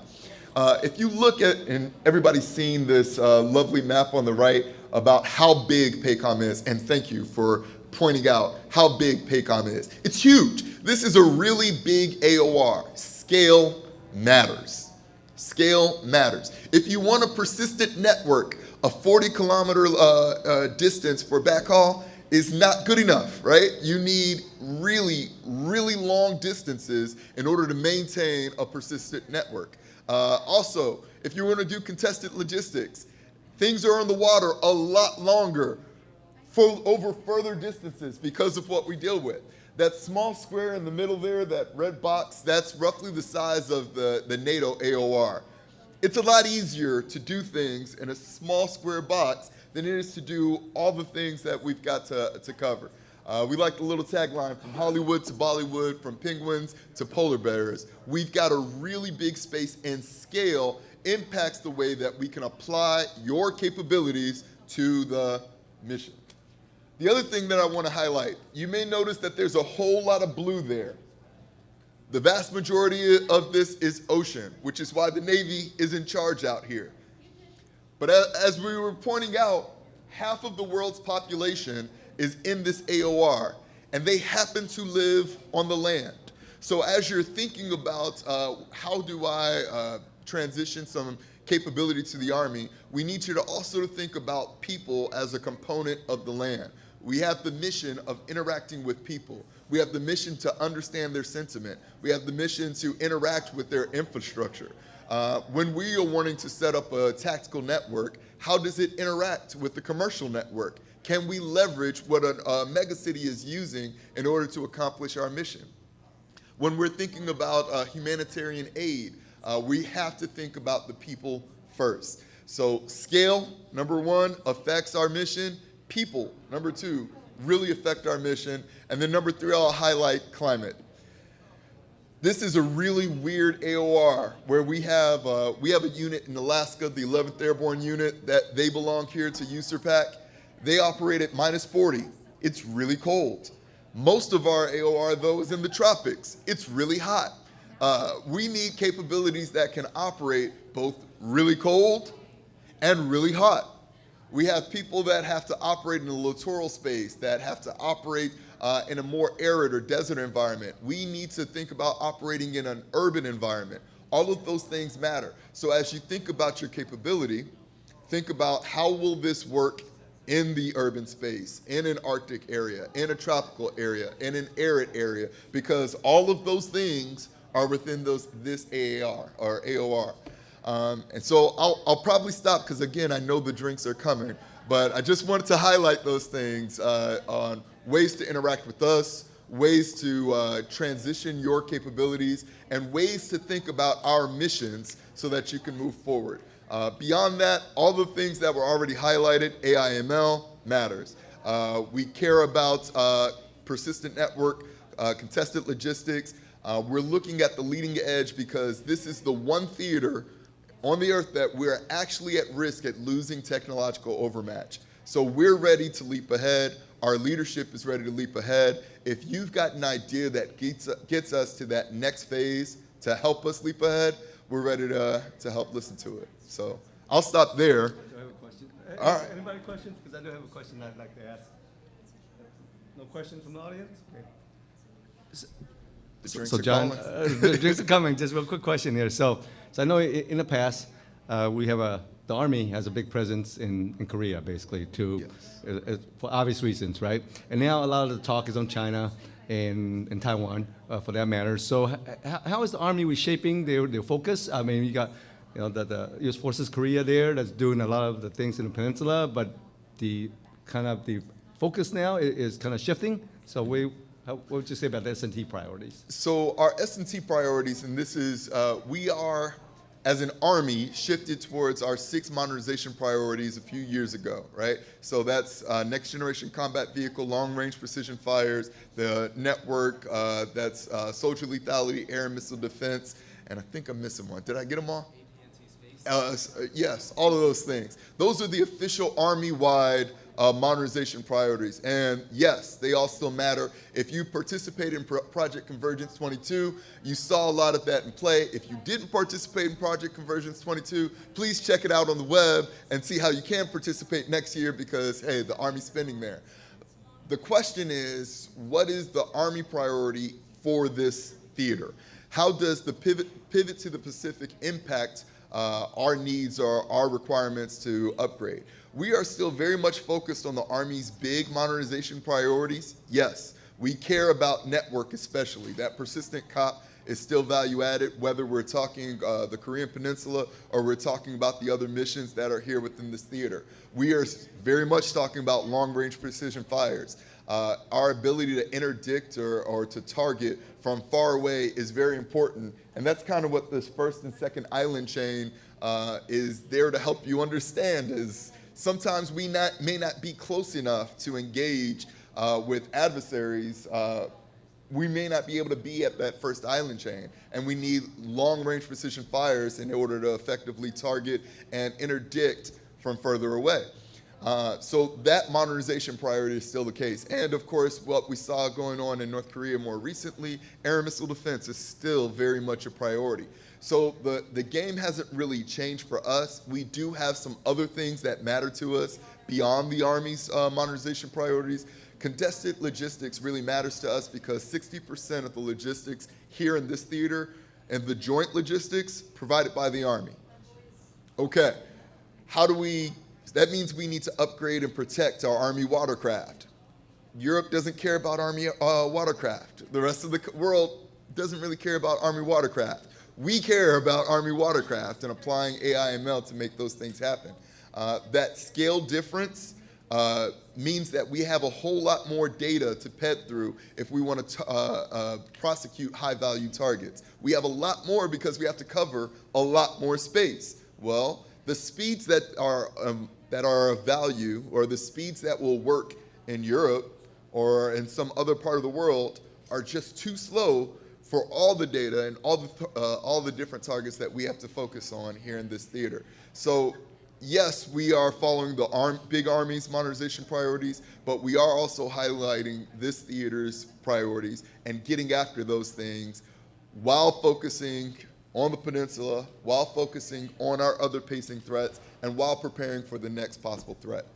If you look at, and everybody's seen this lovely map on the right about how big PACOM is, and thank you for pointing out how big PACOM is. It's huge. This is a really big AOR. Scale matters. Scale matters. If you want a persistent network, a 40-kilometer distance for backhaul is not good enough, right? You need really, really long distances in order to maintain a persistent network. Also, if you want to do contested logistics, things are on the water a lot longer over further distances because of what we deal with. That small square in the middle there, that red box, that's roughly the size of the NATO AOR. It's a lot easier to do things in a small square box than it is to do all the things that we've got to cover. We like the little tagline, from Hollywood to Bollywood, from penguins to polar bears. We've got a really big space, and scale impacts the way that we can apply your capabilities to the mission. The other thing that I want to highlight, you may notice that there's a whole lot of blue there. The vast majority of this is ocean, which is why the Navy is in charge out here. But as we were pointing out, half of the world's population is in this AOR, and they happen to live on the land. So as you're thinking about how do I transition some capability to the Army, we need you to also think about people as a component of the land. We have the mission of interacting with people. We have the mission to understand their sentiment. We have the mission to interact with their infrastructure. When we are wanting to set up a tactical network, how does it interact with the commercial network? Can we leverage what a megacity is using in order to accomplish our mission? When we're thinking about humanitarian aid, we have to think about the people first. So scale, number one, affects our mission. People, number two, really affect our mission. And then number three, I'll highlight climate. This is a really weird AOR where we have a unit in Alaska, the 11th Airborne Unit, that they belong here to USERPAC. They operate at -40. It's really cold. Most of our AOR, though, is in the tropics. It's really hot. We need capabilities that can operate both really cold and really hot. We have people that have to operate in a littoral space, that have to operate in a more arid or desert environment. We need to think about operating in an urban environment. All of those things matter. So as you think about your capability, think about how will this work in the urban space, in an Arctic area, in a tropical area, in an arid area, because all of those things are within this AAR or AOR. And so I'll probably stop because, again, I know the drinks are coming. But I just wanted to highlight those things on ways to interact with us, ways to transition your capabilities, and ways to think about our missions so that you can move forward. Beyond that, all the things that were already highlighted, AI/ML matters. We care about persistent network, contested logistics. We're looking at the leading edge because this is the one theater on the earth that we're actually at risk at losing technological overmatch. So we're ready to leap ahead. Our leadership is ready to leap ahead. If you've got an idea that gets us to that next phase to help us leap ahead, we're ready to help listen to it. So I'll stop there. I do have a question. All right. Anybody questions? Because I do have a question I'd like to ask. No questions from the audience? Okay. The drinks So are John, calling. the drinks are coming. Just real quick question here. So I know in the past, we have the Army has a big presence in Korea, basically, for obvious reasons, right? And now a lot of the talk is on China and Taiwan, for that matter. So how is the Army reshaping their focus? I mean, you got the U.S. Forces Korea there that's doing a lot of the things in the peninsula, but the focus now is kind of shifting. So what would you say about the S&T priorities? So our S&T priorities, and this is, we are, as an Army, shifted towards our 6 modernization priorities a few years ago, right? So that's next generation combat vehicle, long range precision fires, the network, that's soldier lethality, air and missile defense, and I think I'm missing one. Did I get them all? Yes, all of those things. Those are the official Army-wide modernization priorities. And yes, they all still matter. If you participated in Project Convergence 22, you saw a lot of that in play. If you didn't participate in Project Convergence 22, please check it out on the web and see how you can participate next year because, hey, the Army's spending there. The question is, what is the Army priority for this theater? How does the pivot to the Pacific impact our needs or our requirements to upgrade? We are still very much focused on the Army's big modernization priorities. Yes, we care about network especially. That persistent COP is still value added, whether we're talking the Korean Peninsula or we're talking about the other missions that are here within this theater. We are very much talking about long-range precision fires. Our ability to interdict or to target from far away is very important, and that's kind of what this first and second island chain is there to help you understand. Is sometimes we may not be close enough to engage with adversaries. We may not be able to be at that first island chain, and we need long-range precision fires in order to effectively target and interdict from further away. So that modernization priority is still the case. And of course, what we saw going on in North Korea more recently, air and missile defense is still very much a priority. So the game hasn't really changed for us. We do have some other things that matter to us beyond the Army's modernization priorities. Contested logistics really matters to us because 60% of the logistics here in this theater and the joint logistics provided by the Army. Okay, that means we need to upgrade and protect our Army watercraft. Europe doesn't care about Army watercraft. The rest of the world doesn't really care about Army watercraft. We care about Army watercraft and applying AI/ML to make those things happen. That scale difference means that we have a whole lot more data to ped through if we want to prosecute high-value targets. We have a lot more because we have to cover a lot more space. Well, the speeds that are of value, or the speeds that will work in Europe or in some other part of the world, are just too slow for all the data and all the different targets that we have to focus on here in this theater. So yes, we are following the big Army's modernization priorities, but we are also highlighting this theater's priorities and getting after those things while focusing on the peninsula, while focusing on our other pacing threats, and while preparing for the next possible threat.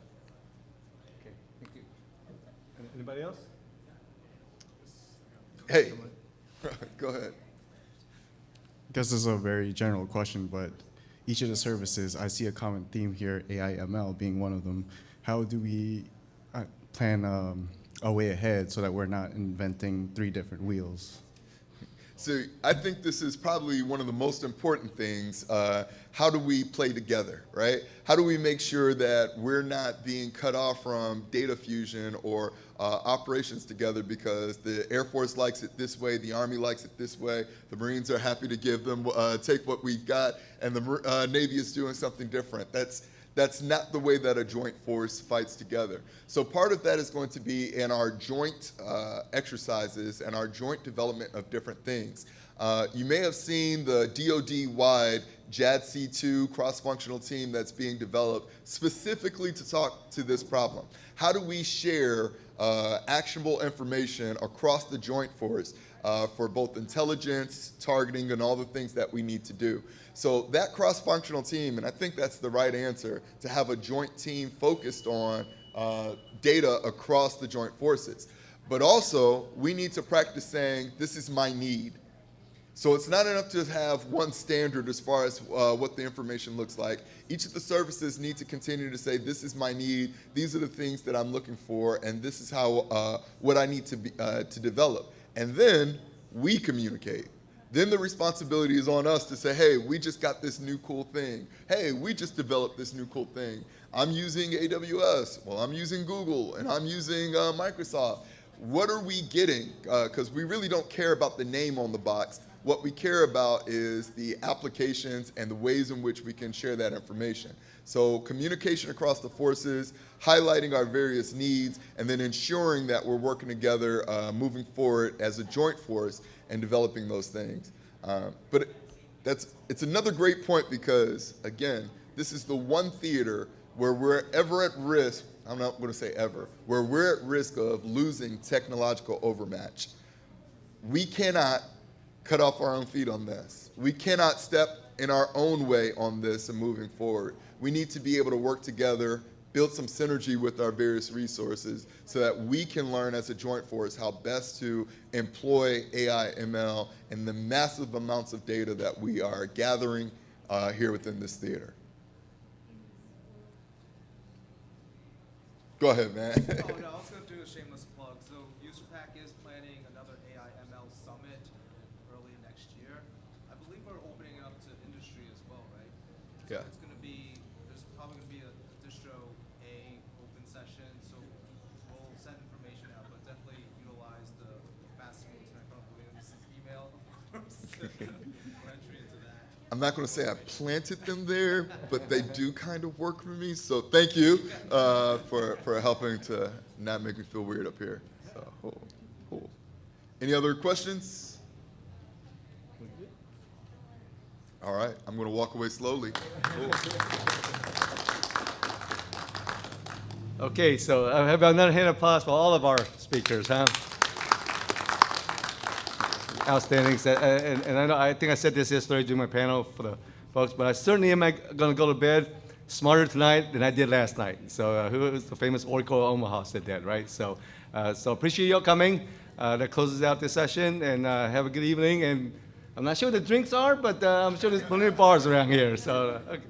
Okay, thank you. Anybody else? Hey, go ahead. I guess this is a very general question, but each of the services, I see a common theme here, AI/ML being one of them. How do we plan a way ahead so that we're not inventing 3 different wheels? So I think this is probably one of the most important things. How do we play together, right? How do we make sure that we're not being cut off from data fusion or operations together because the Air Force likes it this way, the Army likes it this way, the Marines are happy to give them, take what we've got, and the Navy is doing something different. That's not the way that a joint force fights together. So part of that is going to be in our joint exercises and our joint development of different things. You may have seen the DoD-wide JADC2 cross-functional team that's being developed specifically to talk to this problem. How do we share actionable information across the joint force for both intelligence, targeting, and all the things that we need to do? So that cross-functional team, and I think that's the right answer, to have a joint team focused on data across the joint forces. But also, we need to practice saying, this is my need. So it's not enough to have one standard as far as what the information looks like. Each of the services need to continue to say, this is my need, these are the things that I'm looking for, and this is how what I need to develop. And then we communicate. Then the responsibility is on us to say, hey, we just got this new cool thing. Hey, we just developed this new cool thing. I'm using AWS, well, I'm using Google, and I'm using Microsoft. What are we getting? Because we really don't care about the name on the box. What we care about is the applications and the ways in which we can share that information. So communication across the forces, highlighting our various needs, and then ensuring that we're working together, moving forward as a joint force and developing those things. But it's another great point because, again, this is the one theater where we're ever at risk, I'm not going to say ever, where we're at risk of losing technological overmatch. We cannot cut off our own feet on this. We cannot step in our own way on this and moving forward. We need to be able to work together, build some synergy with our various resources so that we can learn as a joint force how best to employ AI, ML, and the massive amounts of data that we are gathering here within this theater. Go ahead, man. Oh, no, I was going to do a shameless plug. So UserPack is planning another AI ML summit early next year. I believe we're opening it up to industry as well, right? So Yeah. it's going to be, there's probably going to be a distro A open session. So we'll send information out, but definitely utilize the Fascinating Internet Williams email, of course, for entry into that. I'm not going to say I planted them there, but they do kind of work for me. So thank you for helping to not make me feel weird up here. So, cool. Any other questions? All right, I'm going to walk away slowly. Cool. Okay, so how about another hand of applause for all of our speakers, huh? Outstanding. And I think I said this yesterday during my panel for the folks, but I certainly am going to go to bed smarter tonight than I did last night. So who was the famous Oracle Omaha said that, right? So appreciate y'all coming. That closes out this session, and have a good evening. And I'm not sure what the drinks are, but I'm sure there's plenty of bars around here. So. Okay.